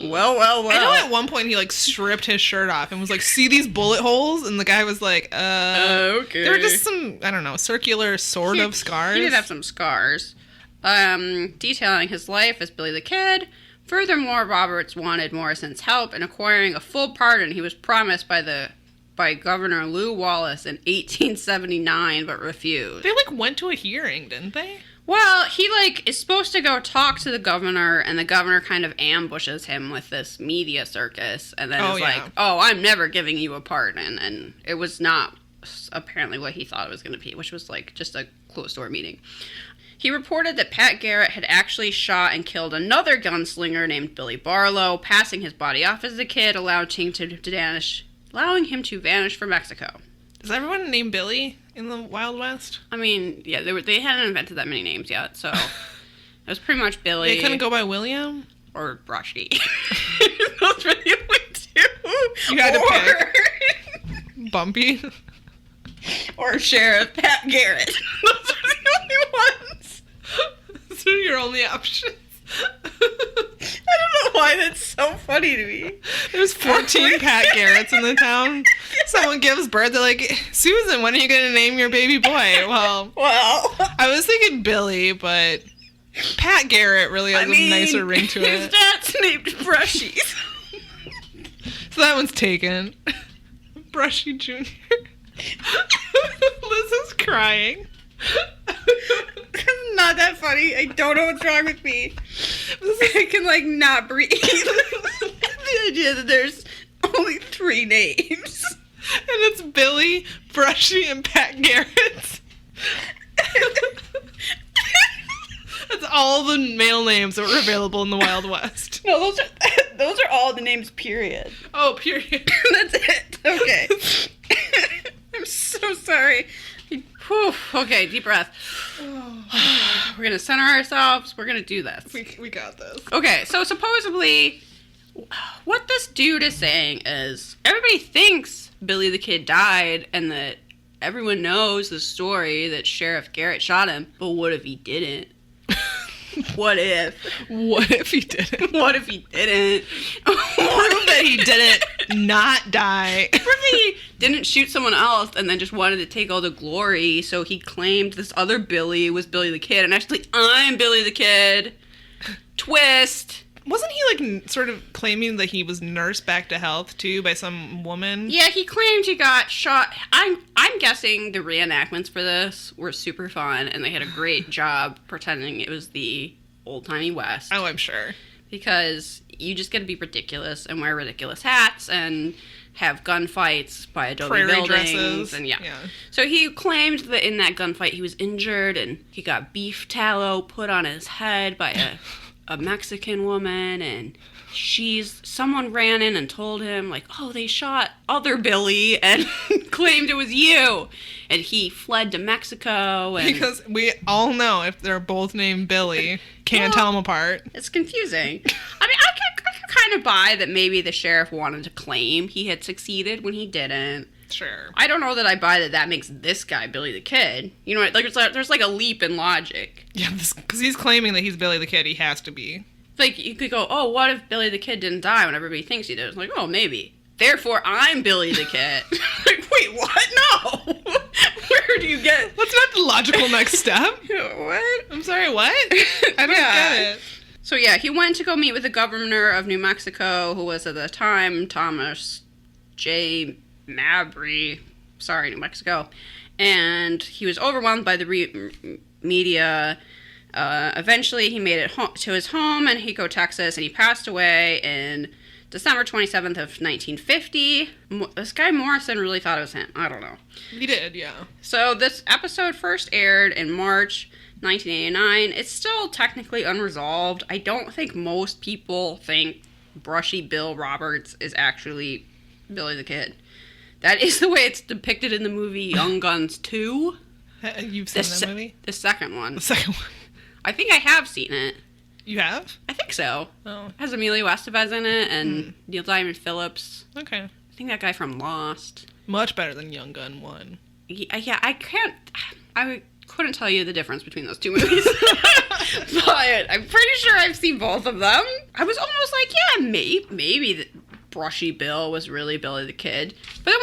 [SPEAKER 1] Well.
[SPEAKER 4] I know at one point he, like, stripped his shirt off and was like, see these bullet holes? And the guy was like,
[SPEAKER 1] okay.
[SPEAKER 4] They were just some, I don't know, circular sort of scars.
[SPEAKER 1] He did have some scars. Detailing his life as Billy the Kid. Furthermore, Roberts wanted Morrison's help in acquiring a full pardon he was promised by Governor Lew Wallace in 1879, but refused.
[SPEAKER 4] They, like, went to a hearing, didn't they?
[SPEAKER 1] Well, he, like, is supposed to go talk to the governor, and the governor kind of ambushes him with this media circus, and then like, oh, I'm never giving you a pardon, and it was not apparently what he thought it was going to be, which was, like, just a closed-door meeting. He reported that Pat Garrett had actually shot and killed another gunslinger named Billy Barlow, passing his body off as a kid, allowing him to vanish for Mexico.
[SPEAKER 4] Is everyone named Billy in the Wild West?
[SPEAKER 1] I mean, yeah, they hadn't invented that many names yet, so it was pretty much Billy.
[SPEAKER 4] They couldn't go by William?
[SPEAKER 1] Or Brushy. Those were the only two.
[SPEAKER 4] You had to pick. Bumpy?
[SPEAKER 1] Or Sheriff Pat Garrett. Those are the only ones.
[SPEAKER 4] Those are your only options.
[SPEAKER 1] I don't know why that's so funny to me.
[SPEAKER 4] There's 14 Pat Garretts in the town. Someone gives birth, they're like, Susan, when are you going to name your baby boy? Well, I was thinking Billy, but Pat Garrett really has a nicer ring to it.
[SPEAKER 1] His dad's named Brushy.
[SPEAKER 4] So that one's taken. Brushy Jr. Liz is crying.
[SPEAKER 1] Not that funny. I don't know what's wrong with me. I can, like, not breathe. The idea that there's only 3 names.
[SPEAKER 4] And it's Billy, Brushy, and Pat Garrett. That's all the male names that were available in the Wild West.
[SPEAKER 1] No, those are all the names, period.
[SPEAKER 4] Oh, period.
[SPEAKER 1] That's it. Okay. I'm so sorry. Whew. Okay, deep breath. We're going to center ourselves. We're going to do this.
[SPEAKER 4] We got this.
[SPEAKER 1] Okay, so supposedly, what this dude is saying is everybody thinks Billy the Kid died and that everyone knows the story that Sheriff Garrett shot him, but what if he didn't? What if?
[SPEAKER 4] What if he didn't?
[SPEAKER 1] What if he didn't?
[SPEAKER 4] Prove that he didn't not die.
[SPEAKER 1] Prove that he didn't shoot someone else and then just wanted to take all the glory, so he claimed this other Billy was Billy the Kid, and actually, I'm Billy the Kid. Twist.
[SPEAKER 4] Wasn't he, like, sort of claiming that he was nursed back to health, too, by some woman?
[SPEAKER 1] Yeah, he claimed he got shot. I'm guessing the reenactments for this were super fun, and they had a great job pretending it was the old-timey West.
[SPEAKER 4] Oh, I'm sure.
[SPEAKER 1] Because you just get to be ridiculous and wear ridiculous hats and have gunfights by Adobe
[SPEAKER 4] Prairie
[SPEAKER 1] buildings.
[SPEAKER 4] dresses.
[SPEAKER 1] And yeah. So he claimed that in that gunfight he was injured and he got beef tallow put on his head by a Mexican woman, and someone ran in and told him, like, oh, they shot other Billy and claimed it was you. And he fled to Mexico. And
[SPEAKER 4] Because we all know if they're both named Billy, can't tell them apart.
[SPEAKER 1] it's confusing. I mean, I could kind of buy that maybe the sheriff wanted to claim he had succeeded when he didn't.
[SPEAKER 4] Sure.
[SPEAKER 1] I don't know that I buy that makes this guy Billy the Kid. You know, like there's like a leap in logic.
[SPEAKER 4] Yeah, because he's claiming that he's Billy the Kid, he has to be.
[SPEAKER 1] Like, you could go, oh, what if Billy the Kid didn't die when everybody thinks he did? It's like, oh, maybe. Therefore, I'm Billy the Kid. Like, wait, what? No. Where do you get...
[SPEAKER 4] What's not the logical next step?
[SPEAKER 1] What?
[SPEAKER 4] I'm sorry, what? I don't get it.
[SPEAKER 1] So, yeah, he went to go meet with the governor of New Mexico, who was at the time Thomas J. Mabry. Sorry, New Mexico. And he was overwhelmed by the media. Eventually, he made it to his home in Hico, Texas, and he passed away in December 27th of 1950. This guy Morrison really thought it was him. I don't know.
[SPEAKER 4] He did, yeah.
[SPEAKER 1] So this episode first aired in March 1989. It's still technically unresolved. I don't think most people think Brushy Bill Roberts is actually Billy the Kid. That is the way it's depicted in the movie Young Guns 2.
[SPEAKER 4] You've seen that movie?
[SPEAKER 1] The second one.
[SPEAKER 4] The second one.
[SPEAKER 1] I think I have seen it.
[SPEAKER 4] You have?
[SPEAKER 1] I think so.
[SPEAKER 4] Oh.
[SPEAKER 1] It has Emilio Estevez in it and Neil Diamond Phillips.
[SPEAKER 4] Okay.
[SPEAKER 1] I think that guy from Lost.
[SPEAKER 4] Much better than Young Gun 1.
[SPEAKER 1] Yeah, I couldn't tell you the difference between those two movies. But I'm pretty sure I've seen both of them. I was almost like, yeah, maybe Brushy Bill was really Billy the Kid. But then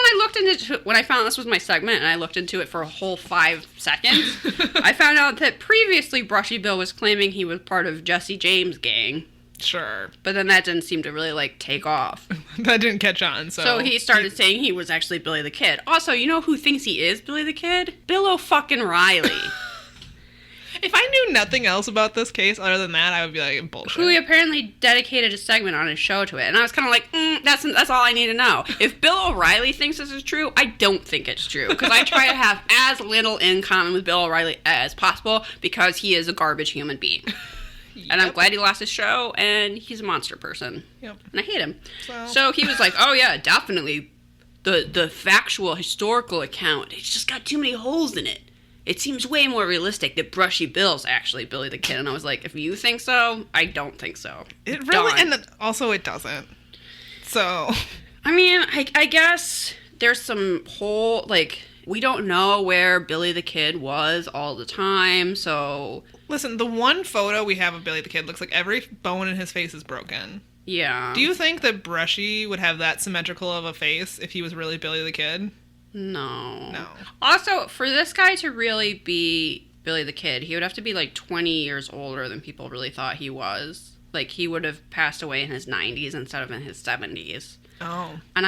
[SPEAKER 1] when I found this was my segment and I looked into it for a whole 5 seconds, I found out that previously Brushy Bill was claiming he was part of Jesse James' gang.
[SPEAKER 4] Sure.
[SPEAKER 1] But then that didn't seem to really, take off.
[SPEAKER 4] That didn't catch on,
[SPEAKER 1] So he started saying he was actually Billy the Kid. Also, you know who thinks he is Billy the Kid? Bill O'Fucking-Riley.
[SPEAKER 4] If I knew nothing else about this case other than that, I would be like, bullshit.
[SPEAKER 1] Who apparently dedicated a segment on his show to it. And I was kind of like, that's all I need to know. If Bill O'Reilly thinks this is true, I don't think it's true. Because I try to have as little in common with Bill O'Reilly as possible because he is a garbage human being. Yep. And I'm glad he lost his show, and he's a monster person.
[SPEAKER 4] Yep.
[SPEAKER 1] And I hate him. So he was like, oh yeah, definitely the factual, historical account, it's just got too many holes in it. It seems way more realistic that Brushy Bill's actually Billy the Kid. And I was like, if you think so, I don't think so.
[SPEAKER 4] It really, and also it doesn't. So.
[SPEAKER 1] I mean, I guess there's some whole, we don't know where Billy the Kid was all the time, so.
[SPEAKER 4] Listen, the one photo we have of Billy the Kid looks like every bone in his face is broken.
[SPEAKER 1] Yeah.
[SPEAKER 4] Do you think that Brushy would have that symmetrical of a face if he was really Billy the Kid?
[SPEAKER 1] No. Also, for this guy to really be Billy the Kid, he would have to be 20 years older than people really thought he was. He would have passed away in his 90s instead of in his 70s.
[SPEAKER 4] Oh.
[SPEAKER 1] And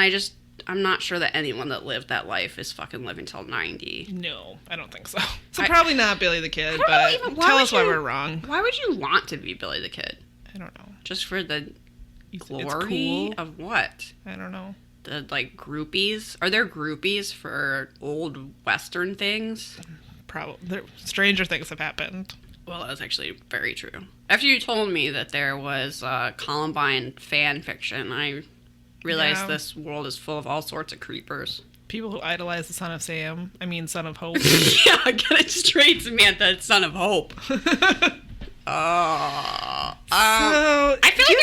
[SPEAKER 1] I'm not sure that anyone that lived that life is fucking living till 90.
[SPEAKER 4] No, I don't think so. So probably not Billy the Kid, but
[SPEAKER 1] tell
[SPEAKER 4] us why we're wrong.
[SPEAKER 1] Why would you want to be Billy the Kid?
[SPEAKER 4] I don't know.
[SPEAKER 1] Just for the glory
[SPEAKER 4] cool.
[SPEAKER 1] of what?
[SPEAKER 4] I don't know.
[SPEAKER 1] The groupies? Are there groupies for old Western things?
[SPEAKER 4] Probably. Stranger things have happened.
[SPEAKER 1] Well, that's actually very true. After you told me that there was Columbine fan fiction, I realized this world is full of all sorts of creepers.
[SPEAKER 4] People who idolize the Son of Sam. I mean, Son of Hope.
[SPEAKER 1] Yeah, get it straight, Samantha. Son of Hope. I feel like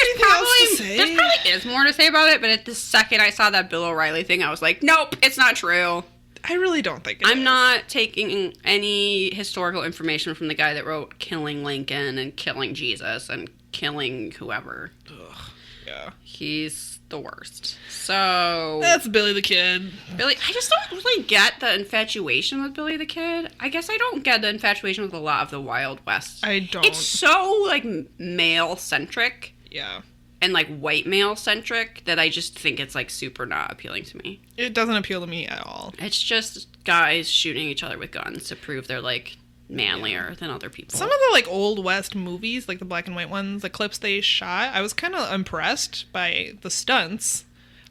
[SPEAKER 1] there probably is more to say about it, but at the second I saw that Bill O'Reilly thing, I was like, nope, it's not true.
[SPEAKER 4] I really don't think it is.
[SPEAKER 1] I'm not taking any historical information from the guy that wrote Killing Lincoln and Killing Jesus and Killing whoever.
[SPEAKER 4] Ugh, yeah.
[SPEAKER 1] He's the worst. So...
[SPEAKER 4] That's Billy the Kid.
[SPEAKER 1] I just don't really get the infatuation with Billy the Kid. I guess I don't get the infatuation with a lot of the Wild West.
[SPEAKER 4] I don't.
[SPEAKER 1] It's so, like, male-centric.
[SPEAKER 4] Yeah.
[SPEAKER 1] And, like, white male-centric that I just think it's, like, super not appealing to me.
[SPEAKER 4] It doesn't appeal to me at all.
[SPEAKER 1] It's just guys shooting each other with guns to prove they're, like, manlier than other people.
[SPEAKER 4] Some of the, like, Old West movies, like the black and white ones, the clips they shot, I was kind of impressed by the stunts.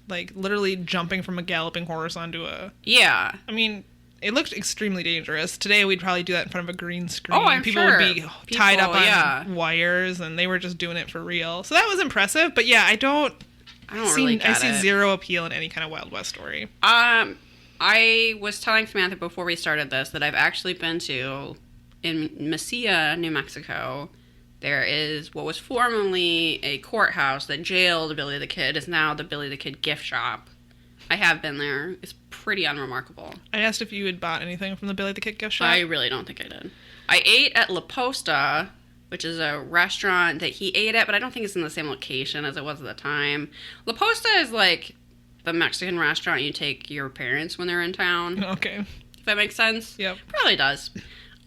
[SPEAKER 4] Like, literally jumping from a galloping horse onto a...
[SPEAKER 1] Yeah.
[SPEAKER 4] I mean... It looked extremely dangerous. Today, we'd probably do that in front of a green screen.
[SPEAKER 1] Oh, I'm
[SPEAKER 4] People
[SPEAKER 1] sure.
[SPEAKER 4] would be tied up on wires, and they were just doing it for real. So that was impressive. But yeah, I see zero appeal in any kind of Wild West story.
[SPEAKER 1] I was telling Samantha before we started this that I've actually been to, in Mesilla, New Mexico, there is what was formerly a courthouse that jailed Billy the Kid, is now the Billy the Kid gift shop. I have been there. It's pretty unremarkable.
[SPEAKER 4] I asked if you had bought anything from the Billy the Kid gift shop.
[SPEAKER 1] I really don't think I did. I ate at La Posta, which is a restaurant that he ate at, but I don't think it's in the same location as it was at the time. La Posta is like the Mexican restaurant you take your parents when they're in town.
[SPEAKER 4] Okay.
[SPEAKER 1] If that makes sense?
[SPEAKER 4] Yep.
[SPEAKER 1] Probably does.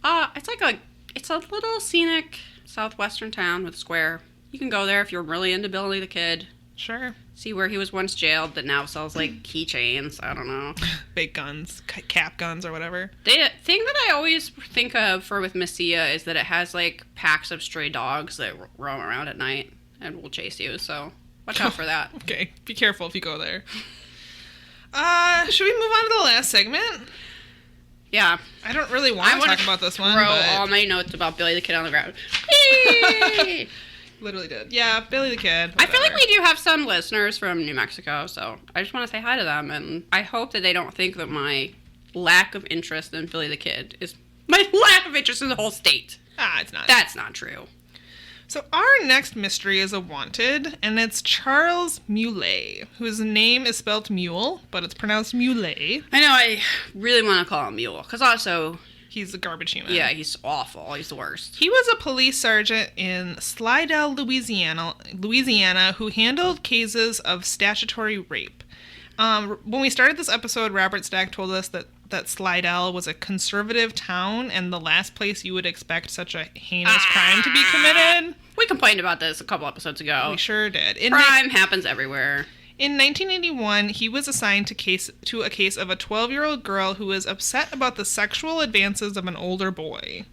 [SPEAKER 1] It's a little scenic southwestern town with a square. You can go there if you're really into Billy the Kid.
[SPEAKER 4] Sure.
[SPEAKER 1] See where he was once jailed that now sells, like, keychains. I don't know.
[SPEAKER 4] Bait guns, cap guns, or whatever.
[SPEAKER 1] The thing that I always think of with Mesilla is that it has, like, packs of stray dogs that roam around at night and will chase you, so watch out for that.
[SPEAKER 4] Okay, be careful if you go there. Should we move on to the last segment?
[SPEAKER 1] Yeah.
[SPEAKER 4] I don't really want to talk about this one,
[SPEAKER 1] throw
[SPEAKER 4] but...
[SPEAKER 1] all my notes about Billy the Kid on the ground. Yay!
[SPEAKER 4] Literally did. Yeah, Billy the Kid.
[SPEAKER 1] Whatever. I feel like we do have some listeners from New Mexico, so I just want to say hi to them, and I hope that they don't think that my lack of interest in Billy the Kid is my lack of interest in the whole state.
[SPEAKER 4] It's not.
[SPEAKER 1] That's not true.
[SPEAKER 4] So our next mystery is a wanted, and it's Charles Muley, whose name is spelled mule, but it's pronounced Muley.
[SPEAKER 1] I know, I really want to call him Mule, because also...
[SPEAKER 4] He's a garbage human.
[SPEAKER 1] Yeah, he's awful. He's the worst.
[SPEAKER 4] He was a police sergeant in Slidell, Louisiana, who handled cases of statutory rape. When we started this episode, Robert Stack told us that Slidell was a conservative town and the last place you would expect such a heinous crime to be committed.
[SPEAKER 1] We complained about this a couple episodes ago.
[SPEAKER 4] We sure did.
[SPEAKER 1] Crime happens everywhere.
[SPEAKER 4] In 1981, he was assigned to a case of a 12-year-old girl who was upset about the sexual advances of an older boy.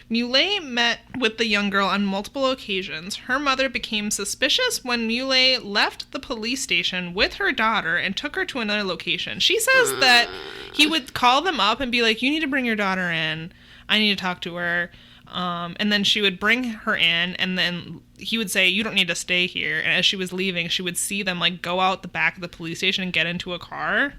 [SPEAKER 4] Muley met with the young girl on multiple occasions. Her mother became suspicious when Muley left the police station with her daughter and took her to another location. She says that he would call them up and be like, "You need to bring your daughter in. I need to talk to her." And then she would bring her in, and then he would say, "You don't need to stay here." And as she was leaving, she would see them, like, go out the back of the police station and get into a car.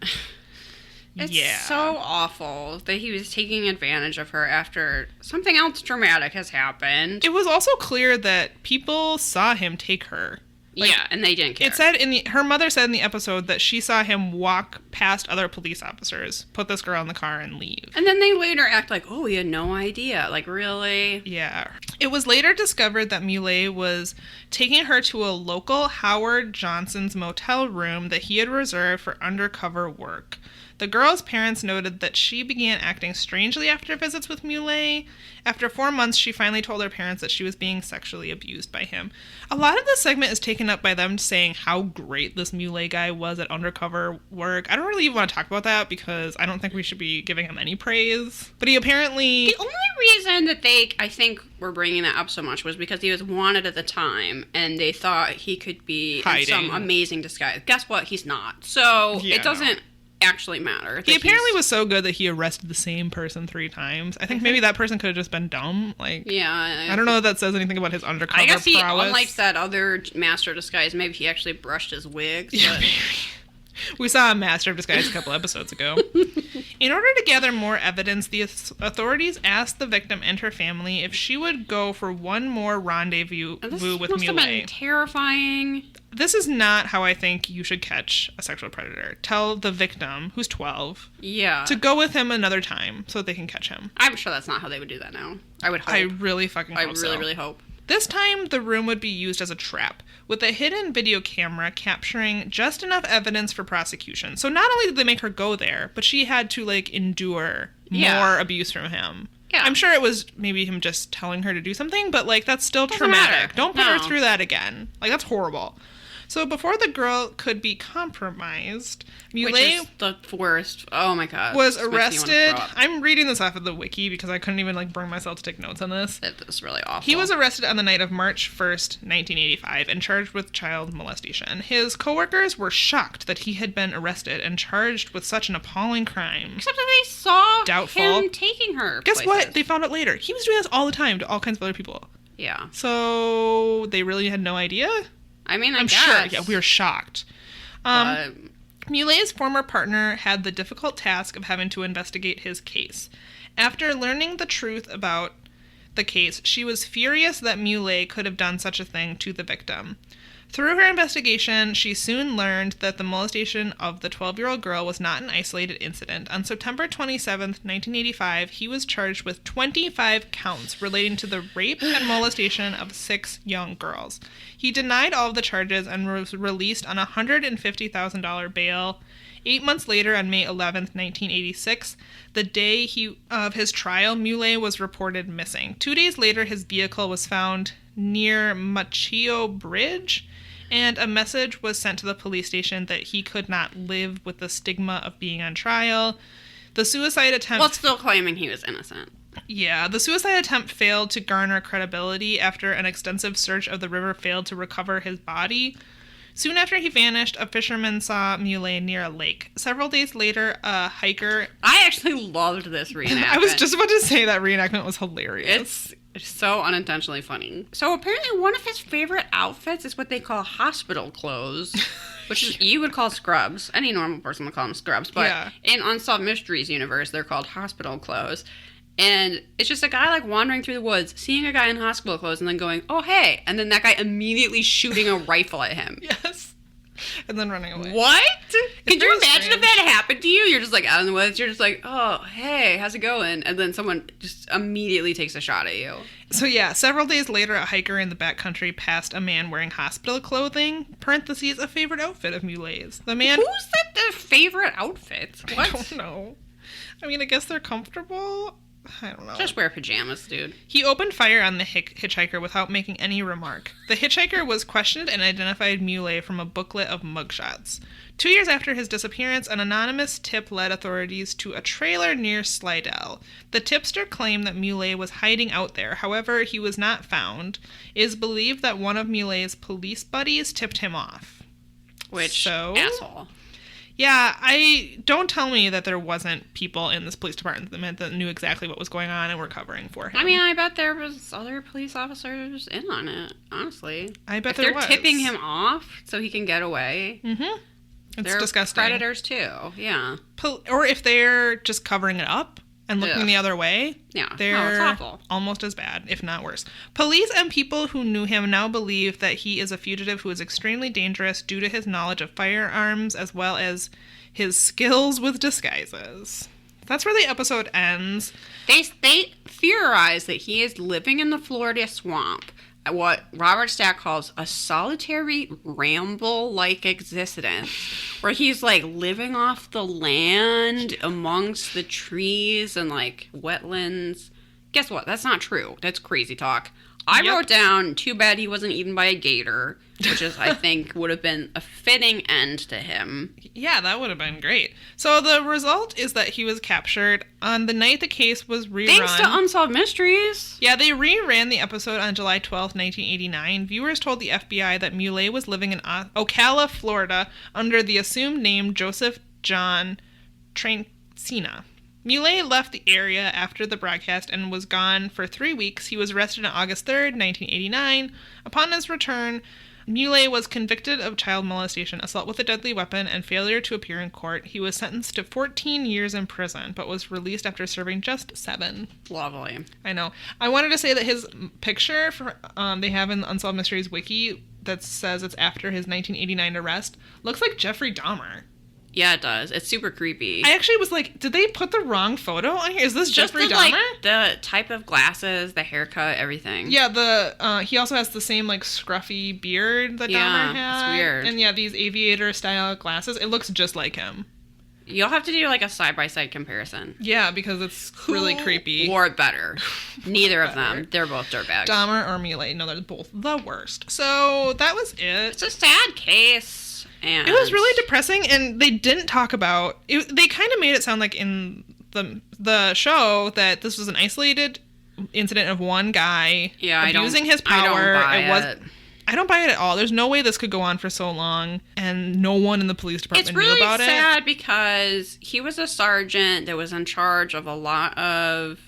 [SPEAKER 1] It's so awful that he was taking advantage of her after something else dramatic has happened.
[SPEAKER 4] It was also clear that people saw him take her.
[SPEAKER 1] Like, yeah, and they didn't care.
[SPEAKER 4] It said her mother said in the episode that she saw him walk past other police officers, put this girl in the car, and leave.
[SPEAKER 1] And then they later act like, "Oh, we had no idea." Like, really?
[SPEAKER 4] Yeah. It was later discovered that Muley was taking her to a local Howard Johnson's motel room that he had reserved for undercover work. The girl's parents noted that she began acting strangely after visits with Muley. After 4 months, she finally told her parents that she was being sexually abused by him. A lot of this segment is taken up by them saying how great this Muley guy was at undercover work. I don't really even want to talk about that because I don't think we should be giving him any praise. But he apparently...
[SPEAKER 1] The only reason that I think, were bringing that up so much was because he was wanted at the time, and they thought he could be
[SPEAKER 4] hiding
[SPEAKER 1] in some amazing disguise. Guess what? He's not. So it doesn't... actually matter.
[SPEAKER 4] He apparently was so good that he arrested the same person 3 times. I think maybe that person could have just been dumb. Like,
[SPEAKER 1] yeah.
[SPEAKER 4] I don't know if that says anything about his undercover
[SPEAKER 1] I guess
[SPEAKER 4] prowess.
[SPEAKER 1] unlike that other Master of Disguise, maybe he actually brushed his wig.
[SPEAKER 4] Yeah, we saw a Master of Disguise a couple episodes ago. In order to gather more evidence, the authorities asked the victim and her family if she would go for one more rendezvous with Muley.
[SPEAKER 1] This must have been terrifying.
[SPEAKER 4] This is not how I think you should catch a sexual predator. Tell the victim, who's 12, to go with him another time so that they can catch him.
[SPEAKER 1] I'm sure that's not how they would do that now. I would hope.
[SPEAKER 4] I really fucking hope so.
[SPEAKER 1] I really hope.
[SPEAKER 4] This time, the room would be used as a trap, with a hidden video camera capturing just enough evidence for prosecution. So not only did they make her go there, but she had to, like, endure more abuse from him. Yeah. I'm sure it was maybe him just telling her to do something, but, like, that's still traumatic. Don't put her through that again. Like, that's horrible. So before the girl could be compromised, Muley,
[SPEAKER 1] which is the worst. Oh my god.
[SPEAKER 4] Was arrested. I'm reading this off of the wiki because I couldn't even bring myself to take notes on this.
[SPEAKER 1] It was really awful.
[SPEAKER 4] He was arrested on the night of March 1st, 1985 and charged with child molestation. His coworkers were shocked that he had been arrested and charged with such an appalling crime.
[SPEAKER 1] Except that they saw him taking her
[SPEAKER 4] Guess what? They found out later. He was doing this all the time to all kinds of other people.
[SPEAKER 1] Yeah.
[SPEAKER 4] So they really had no idea?
[SPEAKER 1] I mean,
[SPEAKER 4] I'm
[SPEAKER 1] guess.
[SPEAKER 4] sure. Yeah, we were shocked. Muley's former partner had the difficult task of having to investigate his case. After learning the truth about the case, she was furious that Muley could have done such a thing to the victim. Through her investigation, she soon learned that the molestation of the 12-year-old girl was not an isolated incident. On September 27th, 1985, he was charged with 25 counts relating to the rape and molestation of 6 young girls. He denied all of the charges and was released on a $150,000 bail. 8 months later, on May 11th, 1986, the day of his trial, Muley was reported missing. 2 days later, his vehicle was found near Machio Bridge, and a message was sent to the police station that he could not live with the stigma of being on trial. The suicide attempt...
[SPEAKER 1] Well, still claiming he was innocent.
[SPEAKER 4] Yeah, the suicide attempt failed to garner credibility after an extensive search of the river failed to recover his body. Soon after he vanished, a fisherman saw Muley near a lake. Several days later, a hiker...
[SPEAKER 1] I actually loved this reenactment.
[SPEAKER 4] I was just about to say that reenactment was hilarious.
[SPEAKER 1] It's so unintentionally funny. So apparently one of his favorite outfits is what they call hospital clothes, which is, you would call scrubs. Any normal person would call them scrubs. But in Unsolved Mysteries universe, they're called hospital clothes. And it's just a guy, like, wandering through the woods, seeing a guy in hospital clothes, and then going, oh, hey. And then that guy immediately shooting a rifle at him.
[SPEAKER 4] Yes. And then running away.
[SPEAKER 1] What? Could you imagine if that happened to you? You're just, like, out in the woods. You're just like, oh, hey, how's it going? And then someone just immediately takes a shot at you.
[SPEAKER 4] So, yeah, several days later, a hiker in the backcountry passed a man wearing hospital clothing, parentheses, a favorite outfit of Muley's. The man...
[SPEAKER 1] Who's that their favorite outfit? What?
[SPEAKER 4] I don't know. I mean, I guess they're comfortable. I don't know.
[SPEAKER 1] Just wear pajamas, dude.
[SPEAKER 4] He opened fire on the hitchhiker without making any remark. The hitchhiker was questioned and identified Muley from a booklet of mugshots. 2 years after his disappearance, an anonymous tip led authorities to a trailer near Slidell. The tipster claimed that Muley was hiding out there. However, he was not found. It is believed that one of Muley's police buddies tipped him off.
[SPEAKER 1] Asshole.
[SPEAKER 4] Yeah, don't tell me that there wasn't people in this police department that knew exactly what was going on and were covering for him.
[SPEAKER 1] I mean, I bet there was other police officers in on it, honestly.
[SPEAKER 4] I bet
[SPEAKER 1] if they're tipping him off so he can get away.
[SPEAKER 4] Mm-hmm. It's
[SPEAKER 1] they're
[SPEAKER 4] disgusting.
[SPEAKER 1] Predators too, yeah.
[SPEAKER 4] Or if they're just covering it up and looking the other way, they're
[SPEAKER 1] it's awful.
[SPEAKER 4] Almost as bad, if not worse. Police and people who knew him now believe that he is a fugitive who is extremely dangerous due to his knowledge of firearms as well as his skills with disguises. That's where the episode ends.
[SPEAKER 1] They theorize that he is living in the Florida swamp, what Robert Stack calls a solitary ramble-like existence, where he's, like, living off the land amongst the trees and, like, wetlands. Guess what? That's not true. That's crazy talk. I wrote down, too bad he wasn't eaten by a gator, which is, I think, would have been a fitting end to him.
[SPEAKER 4] Yeah, that would have been great. So the result is that he was captured on the night the case was rerun.
[SPEAKER 1] Thanks to Unsolved Mysteries.
[SPEAKER 4] Yeah, they reran the episode on July 12th, 1989. Viewers told the FBI that Muley was living in Ocala, Florida, under the assumed name Joseph John Trancina. Muley left the area after the broadcast and was gone for 3 weeks. He was arrested on August 3rd, 1989. Upon his return, Muley was convicted of child molestation, assault with a deadly weapon, and failure to appear in court. He was sentenced to 14 years in prison, but was released after serving just 7.
[SPEAKER 1] Lovely.
[SPEAKER 4] I know. I wanted to say that his picture they have in the Unsolved Mysteries wiki that says it's after his 1989 arrest looks like Jeffrey Dahmer.
[SPEAKER 1] Yeah, it does. It's super creepy.
[SPEAKER 4] I actually was like, did they put the wrong photo on here? Is this
[SPEAKER 1] Just
[SPEAKER 4] Jeffrey
[SPEAKER 1] the,
[SPEAKER 4] Dahmer?
[SPEAKER 1] like, the type of glasses, the haircut, everything.
[SPEAKER 4] Yeah, he also has the same, like, scruffy beard that Dahmer had.
[SPEAKER 1] It's weird.
[SPEAKER 4] And yeah, these aviator-style glasses. It looks just like him.
[SPEAKER 1] You'll have to do, like, a side-by-side comparison.
[SPEAKER 4] Yeah, because it's really creepy.
[SPEAKER 1] Or better. Neither of them. They're both dirtbags.
[SPEAKER 4] Dahmer or Muley. No, they're both the worst. So, that was it.
[SPEAKER 1] It's a sad case. And
[SPEAKER 4] it was really depressing, and they didn't talk about it. They kind of made it sound like in the show that this was an isolated incident of one guy abusing his power. I don't buy it at all. There's no way this could go on for so long, and no one in the police department knew about it.
[SPEAKER 1] It's really sad because he was a sergeant that was in charge of a lot of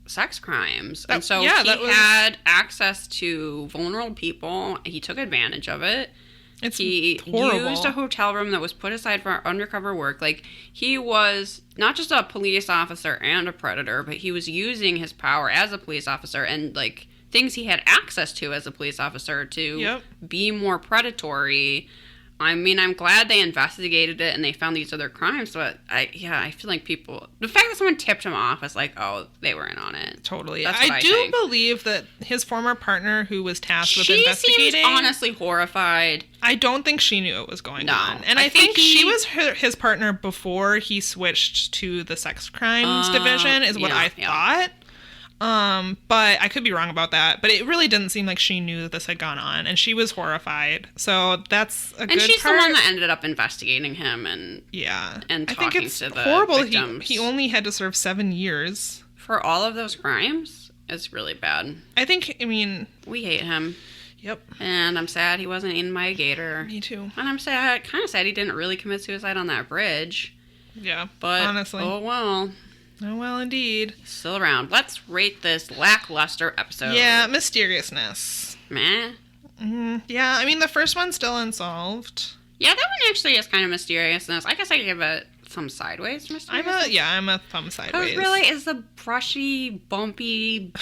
[SPEAKER 1] sex crimes, and so he had access to vulnerable people. He took advantage of it. He
[SPEAKER 4] horrible.
[SPEAKER 1] used a hotel room that was put aside for undercover work. Like, he was not just a police officer and a predator, but he was using his power as a police officer and, like, things he had access to as a police officer to be more predatory. I mean, I'm glad they investigated it and they found these other crimes, but I feel like the fact that someone tipped him off is like, oh, they were in on it.
[SPEAKER 4] Totally. I do believe that his former partner who was tasked with investigating...
[SPEAKER 1] She seems honestly horrified.
[SPEAKER 4] I don't think she knew what was going on. And I think she was his partner before he switched to the sex crimes division, is what I thought. But I could be wrong about that. But it really didn't seem like she knew that this had gone on, and she was horrified. So that's a good part.
[SPEAKER 1] And she's the one that ended up investigating him and
[SPEAKER 4] and
[SPEAKER 1] talking
[SPEAKER 4] I think it's
[SPEAKER 1] to the
[SPEAKER 4] horrible.
[SPEAKER 1] victims.
[SPEAKER 4] He only had to serve 7 years
[SPEAKER 1] for all of those crimes. It's really bad.
[SPEAKER 4] I mean,
[SPEAKER 1] we hate him.
[SPEAKER 4] Yep.
[SPEAKER 1] And I'm sad he wasn't eaten by a gator.
[SPEAKER 4] Me too.
[SPEAKER 1] And I'm kind of sad he didn't really commit suicide on that bridge.
[SPEAKER 4] Yeah.
[SPEAKER 1] But
[SPEAKER 4] honestly,
[SPEAKER 1] oh well.
[SPEAKER 4] Oh, well, indeed.
[SPEAKER 1] Still around. Let's rate this lackluster episode.
[SPEAKER 4] Yeah, mysteriousness.
[SPEAKER 1] Meh.
[SPEAKER 4] Yeah, I mean, the first one's still unsolved.
[SPEAKER 1] Yeah, that one actually is kind of mysteriousness. I guess I give it some sideways mysteriousness.
[SPEAKER 4] I'm a thumb sideways.
[SPEAKER 1] Really? Is the Brushy, Bumpy,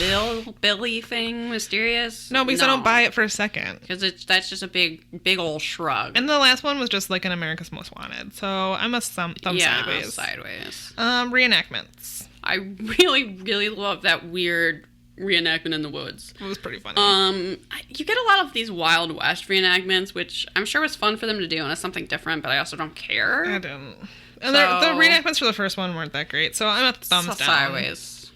[SPEAKER 1] Billy thing mysterious?
[SPEAKER 4] No, because I don't buy it for a second.
[SPEAKER 1] Because that's just a big old shrug.
[SPEAKER 4] And the last one was just like an America's Most Wanted. So I'm a thumb sideways.
[SPEAKER 1] Sideways.
[SPEAKER 4] Reenactments.
[SPEAKER 1] I really, really love that weird reenactment in the woods.
[SPEAKER 4] It was pretty funny.
[SPEAKER 1] You get a lot of these Wild West reenactments, which I'm sure was fun for them to do, and it's something different, but I also don't care.
[SPEAKER 4] I didn't. And the reenactments for the first one weren't that great, so I'm a thumbs down.
[SPEAKER 1] Sideways.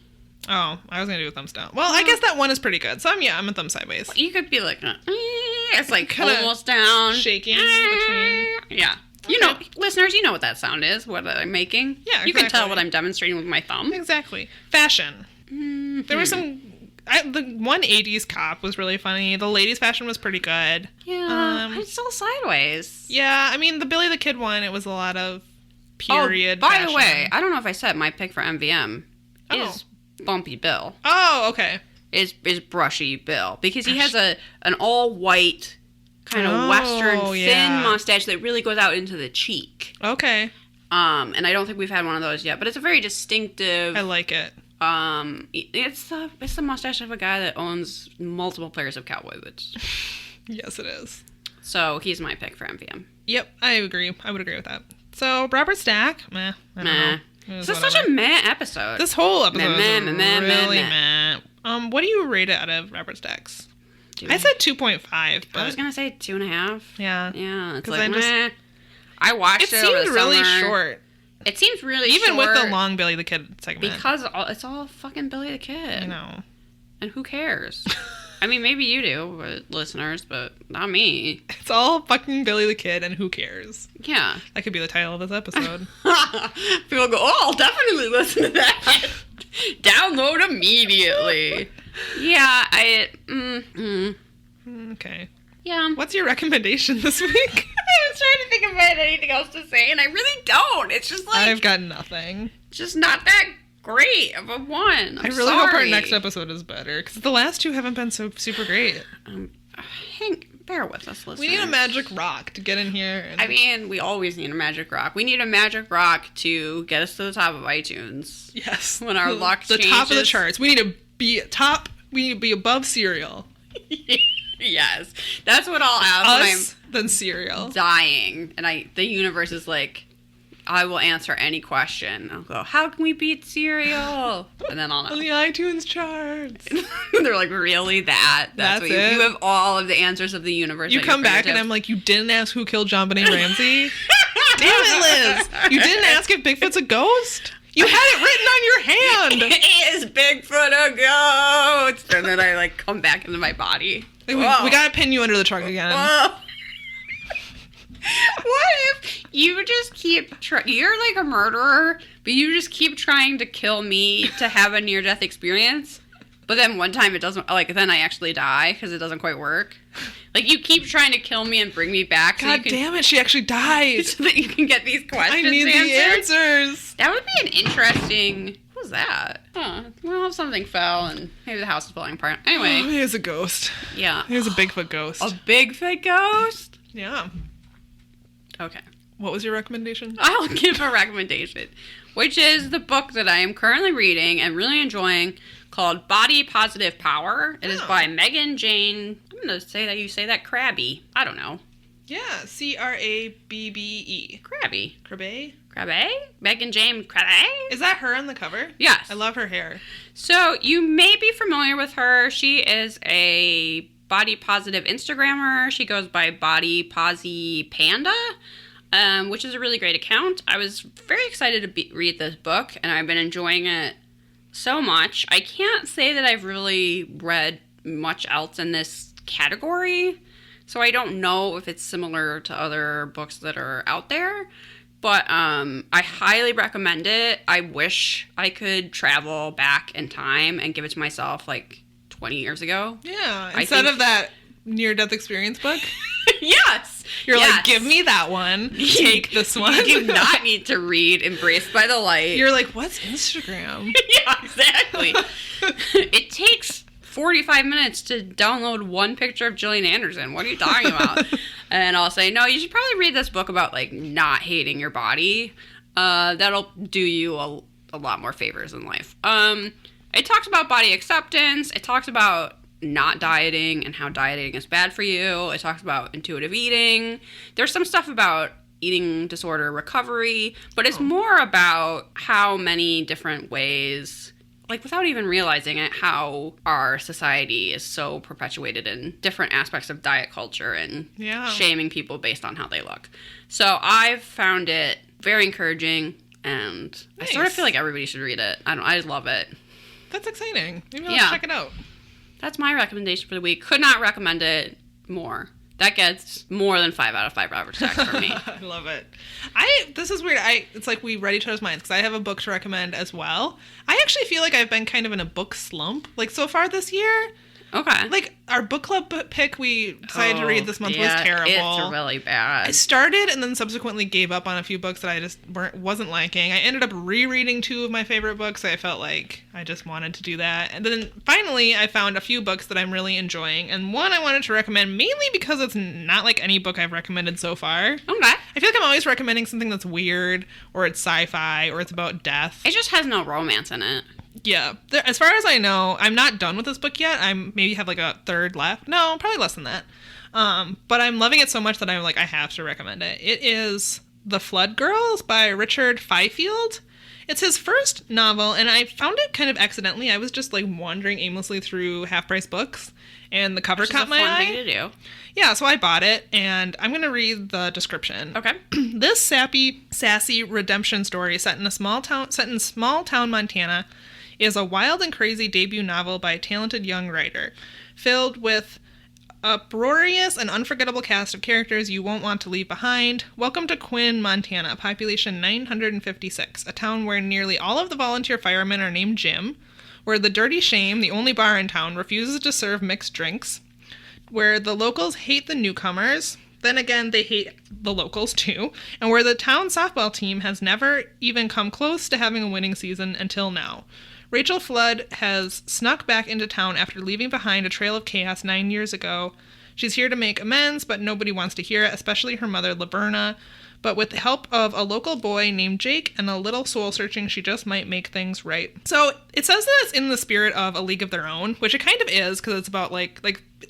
[SPEAKER 4] Oh, I was gonna do a thumbs down. Well, I guess that one is pretty good, so I'm a thumb sideways.
[SPEAKER 1] You could be like, it's like almost down.
[SPEAKER 4] Shaking between.
[SPEAKER 1] Yeah. Okay. You know, listeners, you know what that sound is, what I'm making.
[SPEAKER 4] Yeah, exactly.
[SPEAKER 1] You can tell what I'm demonstrating with my thumb.
[SPEAKER 4] Exactly. Fashion. Mm-hmm. There was some... the one 80s cop was really funny. The ladies' fashion was pretty good.
[SPEAKER 1] Yeah, I'm still sideways.
[SPEAKER 4] Yeah, I mean, the Billy the Kid one, it was a lot of period fashion.
[SPEAKER 1] By the way, I don't know if I said my pick for MVM is Bumpy Bill.
[SPEAKER 4] Oh, okay.
[SPEAKER 1] Is Brushy Bill. Because he has an all-white... kind of western thin mustache that really goes out into the cheek.
[SPEAKER 4] Okay.
[SPEAKER 1] And I don't think we've had one of those yet, but it's a very distinctive.
[SPEAKER 4] I like it.
[SPEAKER 1] It's the mustache of a guy that owns multiple pairs of cowboy boots.
[SPEAKER 4] Yes, it is.
[SPEAKER 1] So he's my pick for MVM.
[SPEAKER 4] Yep, I agree. I would agree with that. So Robert Stack, meh. I don't know.
[SPEAKER 1] This is such a meh episode.
[SPEAKER 4] This whole episode is really meh. What do you rate it out of Robert Stack's? I said 2.5, but...
[SPEAKER 1] I was going to say 2.5.
[SPEAKER 4] Yeah.
[SPEAKER 1] Yeah, it's like, meh. I watched it over the
[SPEAKER 4] summer. It seemed really short.
[SPEAKER 1] It seems really
[SPEAKER 4] short.
[SPEAKER 1] Even
[SPEAKER 4] with the long Billy the Kid segment.
[SPEAKER 1] Because it's all fucking Billy the Kid.
[SPEAKER 4] I know.
[SPEAKER 1] And who cares? I mean, maybe you do, listeners, but not me.
[SPEAKER 4] It's all fucking Billy the Kid, and who cares?
[SPEAKER 1] Yeah.
[SPEAKER 4] That could be the title of this episode.
[SPEAKER 1] People go, oh, I'll definitely listen to that. Download immediately. Yeah,
[SPEAKER 4] Okay.
[SPEAKER 1] Yeah.
[SPEAKER 4] What's your recommendation this week?
[SPEAKER 1] I was trying to think of anything else to say, and I really don't. It's just like...
[SPEAKER 4] I've got nothing.
[SPEAKER 1] Just not that great of a one.
[SPEAKER 4] I really hope our next episode is better, because the last two haven't been so super great.
[SPEAKER 1] Hank, bear with us, listeners.
[SPEAKER 4] We need a magic rock to get in here.
[SPEAKER 1] I mean, we always need a magic rock. We need a magic rock to get us to the top of iTunes.
[SPEAKER 4] Yes.
[SPEAKER 1] When our luck changes.
[SPEAKER 4] The top of the charts. We need to be top. We need to be above cereal.
[SPEAKER 1] Yes. That's what I'll ask
[SPEAKER 4] Us, when I'm then cereal.
[SPEAKER 1] Dying. And the universe is like, I will answer any question. I'll go, how can we beat cereal? And then I'll know.
[SPEAKER 4] On the iTunes charts.
[SPEAKER 1] They're like, really? That's what you have all of the answers of the universe.
[SPEAKER 4] You come back and I'm like, you didn't ask who killed John Benet Ramsey? Damn it, Liz. You didn't ask if Bigfoot's a ghost? You had it written on your hand.
[SPEAKER 1] Is Bigfoot a ghost? And then I like come back into my body.
[SPEAKER 4] We gotta pin you under the truck again.
[SPEAKER 1] Whoa. What if you just keep you're like a murderer, but you just keep trying to kill me to have a near-death experience, but then one time it doesn't, like, then I actually die because it doesn't quite work. Like, you keep trying to kill me and bring me back.
[SPEAKER 4] God damn it, she actually died.
[SPEAKER 1] So that you can get these questions
[SPEAKER 4] I need the answers.
[SPEAKER 1] That would be an interesting... What was that? Huh. Well, something fell and maybe the house is falling apart. Anyway.
[SPEAKER 4] Oh, here's a ghost.
[SPEAKER 1] Yeah.
[SPEAKER 4] Here's a Bigfoot ghost.
[SPEAKER 1] A Bigfoot ghost?
[SPEAKER 4] Yeah.
[SPEAKER 1] Okay.
[SPEAKER 4] What was your recommendation?
[SPEAKER 1] I'll give a recommendation, which is the book that I am currently reading and really enjoying, called Body Positive Power. It is by Megan Jane. I'm going to say that you say that Krabbe. I don't know.
[SPEAKER 4] Yeah, Crabbe.
[SPEAKER 1] Krabbe.
[SPEAKER 4] Krabbe?
[SPEAKER 1] Krabbe? Megan Jane Krabbe?
[SPEAKER 4] Is that her on the cover?
[SPEAKER 1] Yes.
[SPEAKER 4] I love her hair.
[SPEAKER 1] So you may be familiar with her. She is a body positive Instagrammer. She goes by Body Posy Panda, which is a really great account. I was very excited to read this book, and I've been enjoying it so much. I can't say that I've really read much else in this category, so I don't know if it's similar to other books that are out there, but I highly recommend it. I wish I could travel back in time and give it to myself like 20 years ago.
[SPEAKER 4] Yeah, instead of that near-death experience book.
[SPEAKER 1] Yes.
[SPEAKER 4] You're like, give me that one. Take this one.
[SPEAKER 1] You do not need to read Embraced by the Light.
[SPEAKER 4] You're like, what's Instagram?
[SPEAKER 1] Yeah, exactly. It takes 45 minutes to download one picture of Gillian Anderson. What are you talking about? And I'll say, no, you should probably read this book about, like, not hating your body. That'll do you a lot more favors in life. It talks about body acceptance. It talks about not dieting and how dieting is bad for you. It talks about intuitive eating. There's some stuff about eating disorder recovery, but it's more about how many different ways, like without even realizing it, how our society is so perpetuated in different aspects of diet culture and shaming people based on how they look. So I've found it very encouraging, and I sort of feel like everybody should read it. I love it.
[SPEAKER 4] That's exciting. Maybe I'll check it out.
[SPEAKER 1] That's my recommendation for the week. Could not recommend it more. That gets more than 5 out of 5 average stacks for me.
[SPEAKER 4] I love it. This is weird. It's like we read each other's minds, because I have a book to recommend as well. I actually feel like I've been kind of in a book slump, like, so far this year.
[SPEAKER 1] Okay.
[SPEAKER 4] Like, our book club pick we decided to read this month was terrible.
[SPEAKER 1] It's really bad.
[SPEAKER 4] I started and then subsequently gave up on a few books that I just wasn't liking. I ended up rereading 2 of my favorite books. I felt like I just wanted to do that. And then finally I found a few books that I'm really enjoying. And one I wanted to recommend mainly because it's not like any book I've recommended so far.
[SPEAKER 1] Okay.
[SPEAKER 4] I feel like I'm always recommending something that's weird, or it's sci-fi, or it's about death.
[SPEAKER 1] It just has no romance in it.
[SPEAKER 4] Yeah. As far as I know, I'm not done with this book yet. I maybe have like a third left. No, probably less than that. But I'm loving it so much that I'm like, I have to recommend it. It is The Flood Girls by Richard Fifield. It's his first novel, and I found it kind of accidentally. I was just like wandering aimlessly through half-price books, and the cover caught my eye.
[SPEAKER 1] It's a fun thing to do.
[SPEAKER 4] Yeah, so I bought it, and I'm going to read the description.
[SPEAKER 1] Okay.
[SPEAKER 4] This sassy redemption story set in small town Montana is a wild and crazy debut novel by a talented young writer, filled with uproarious and unforgettable cast of characters you won't want to leave behind. Welcome to Quinn, Montana, population 956, a town where nearly all of the volunteer firemen are named Jim, where the Dirty Shame, the only bar in town, refuses to serve mixed drinks, where the locals hate the newcomers, then again, they hate the locals too, and where the town softball team has never even come close to having a winning season until now. Rachel Flood has snuck back into town after leaving behind a trail of chaos 9 years ago. She's here to make amends, but nobody wants to hear it, especially her mother, Laverna. But with the help of a local boy named Jake and a little soul-searching, she just might make things right. So it says that it's in the spirit of A League of Their Own, which it kind of is, because it's about, like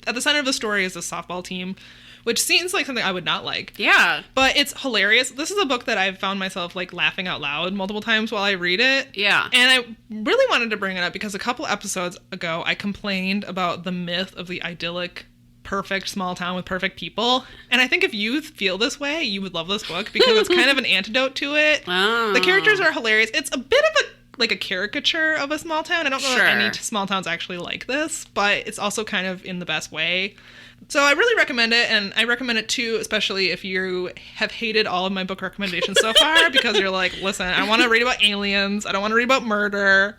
[SPEAKER 4] at the center of the story is a softball team, which seems like something I would not like.
[SPEAKER 1] Yeah.
[SPEAKER 4] But it's hilarious. This is a book that I've found myself, like, laughing out loud multiple times while I read it.
[SPEAKER 1] Yeah.
[SPEAKER 4] And I really wanted to bring it up because a couple episodes ago, I complained about the myth of the idyllic, perfect small town with perfect people. And I think if you feel this way, you would love this book because it's kind of an antidote to it.
[SPEAKER 1] Oh.
[SPEAKER 4] The characters are hilarious. It's a bit of a caricature of a small town. I don't know if any small towns actually like this, but it's also kind of in the best way. So I really recommend it, and I recommend it too, especially if you have hated all of my book recommendations so far, because you're like, listen, I want to read about aliens, I don't want to read about murder,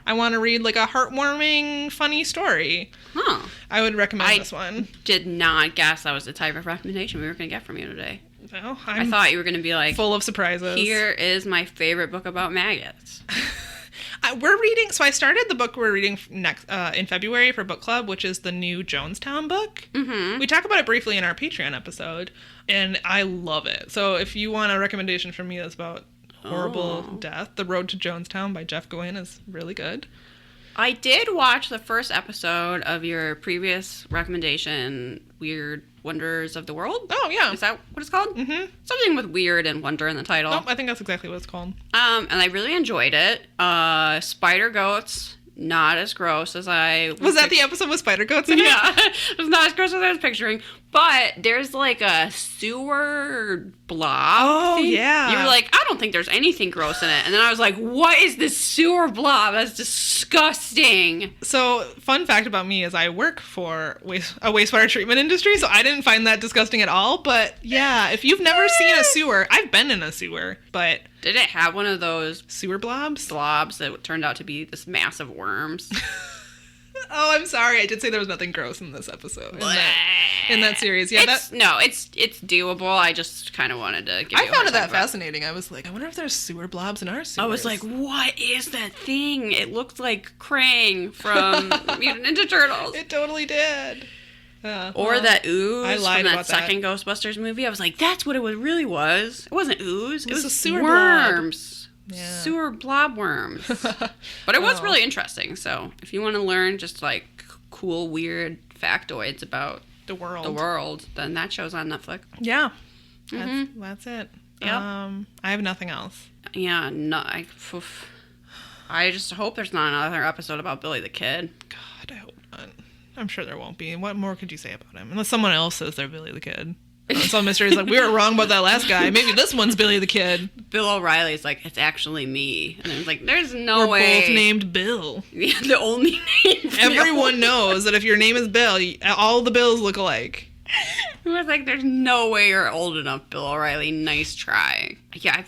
[SPEAKER 4] I want to read like a heartwarming, funny story.
[SPEAKER 1] Huh.
[SPEAKER 4] I would recommend this one.
[SPEAKER 1] Did not guess that was the type of recommendation we were going to get from you today.
[SPEAKER 4] Well,
[SPEAKER 1] I thought you were going to be like,
[SPEAKER 4] full of surprises.
[SPEAKER 1] Here is my favorite book about maggots.
[SPEAKER 4] We're reading, so I started the book we're reading next in February for book club, which is the new Jonestown book. Mm-hmm. We talk about it briefly in our Patreon episode, and I love it. So if you want a recommendation from me that's about horrible death, The Road to Jonestown by Jeff Gwynne is really good.
[SPEAKER 1] I did watch the first episode of your previous recommendation, Weird Wonders of the World.
[SPEAKER 4] Oh, yeah.
[SPEAKER 1] Is that what it's called? Mm-hmm. Something with weird and wonder in the title.
[SPEAKER 4] Nope, I think that's exactly what it's called.
[SPEAKER 1] And I really enjoyed it. Spider goats, not as gross as I...
[SPEAKER 4] Was that the episode with spider goats in it?
[SPEAKER 1] Yeah. It was not as gross as I was picturing. But there's like a sewer blob.
[SPEAKER 4] Oh,
[SPEAKER 1] thing.
[SPEAKER 4] yeah.
[SPEAKER 1] You were like, I don't think there's anything gross in it. And then I was like, what is this sewer blob? That's disgusting.
[SPEAKER 4] So, fun fact about me is I work for a wastewater treatment industry, so I didn't find that disgusting at all. But yeah, if you've never seen a sewer, I've been in a sewer, but...
[SPEAKER 1] Did it have one of those
[SPEAKER 4] sewer blobs?
[SPEAKER 1] Blobs that turned out to be this massive worms?
[SPEAKER 4] Oh, I'm sorry. I did say there was nothing gross in this episode. In that series. Yeah,
[SPEAKER 1] it's doable. I just kind of wanted to give you
[SPEAKER 4] I found it that fascinating. I was like, I wonder if there's sewer blobs in our sewers.
[SPEAKER 1] I was like, what is that thing? It looked like Krang from Mutant Ninja Turtles.
[SPEAKER 4] It totally did.
[SPEAKER 1] Or that ooze from that second
[SPEAKER 4] that.
[SPEAKER 1] Ghostbusters movie. I was like, that's what it really was. It wasn't ooze. It was
[SPEAKER 4] a sewer
[SPEAKER 1] worms.
[SPEAKER 4] blob. Yeah.
[SPEAKER 1] Sewer blob worms. But it was really interesting. So if you want to learn just like cool, weird factoids about
[SPEAKER 4] the world,
[SPEAKER 1] then that show's on Netflix.
[SPEAKER 4] Yeah.
[SPEAKER 1] Mm-hmm.
[SPEAKER 4] That's it.
[SPEAKER 1] Yep.
[SPEAKER 4] I have nothing else.
[SPEAKER 1] Yeah, no. I just hope there's not another episode about Billy the Kid.
[SPEAKER 4] God, I hope not. I'm sure there won't be. What more could you say about him? Unless someone else says they're Billy the Kid. Some mystery's like, we were wrong about that last guy. Maybe this one's Billy the Kid.
[SPEAKER 1] Bill O'Reilly's like, it's actually me. And it's like, there's no way.
[SPEAKER 4] We're both named Bill.
[SPEAKER 1] Yeah, the only name.
[SPEAKER 4] Everyone knows that if your name is Bill, all the Bills look alike.
[SPEAKER 1] It was like, there's no way you're old enough, Bill O'Reilly. Nice try. Yeah, I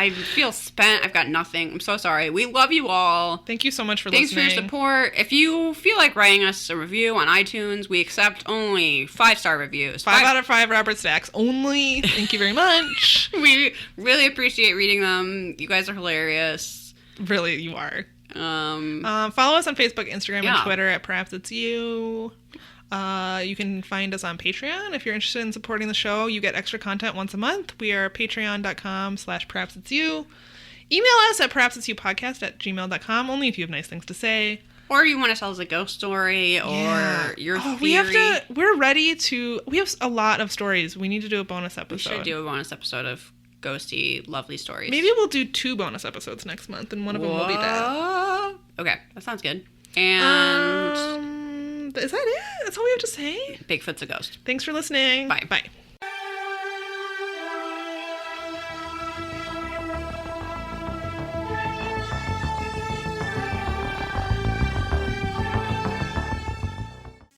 [SPEAKER 1] feel spent. I've got nothing. I'm so sorry. We love you all.
[SPEAKER 4] Thank you so much for
[SPEAKER 1] listening. Thanks for your support. If you feel like writing us a review on iTunes, we accept only 5-star reviews.
[SPEAKER 4] 5 out of 5 Robert Stacks only. Thank you very much.
[SPEAKER 1] We really appreciate reading them. You guys are hilarious.
[SPEAKER 4] Really, you are. Follow us on Facebook, Instagram, and Twitter at Perhaps It's You. You can find us on Patreon. If you're interested in supporting the show, you get extra content once a month. We are patreon.com/perhapsit'syou. Email us at perhapsit'syouPodcast@gmail.com, only if you have nice things to say.
[SPEAKER 1] Or you want to tell us a ghost story or your theory.
[SPEAKER 4] We're ready to... We have a lot of stories. We need to do a bonus episode.
[SPEAKER 1] We should do a bonus episode of ghosty, lovely stories.
[SPEAKER 4] Maybe we'll do 2 bonus episodes next month, and one of them will be that.
[SPEAKER 1] Okay, that sounds good. And...
[SPEAKER 4] Is that it? That's all we have to say?
[SPEAKER 1] Bigfoot's a ghost.
[SPEAKER 4] Thanks for listening.
[SPEAKER 1] Bye.
[SPEAKER 4] Bye.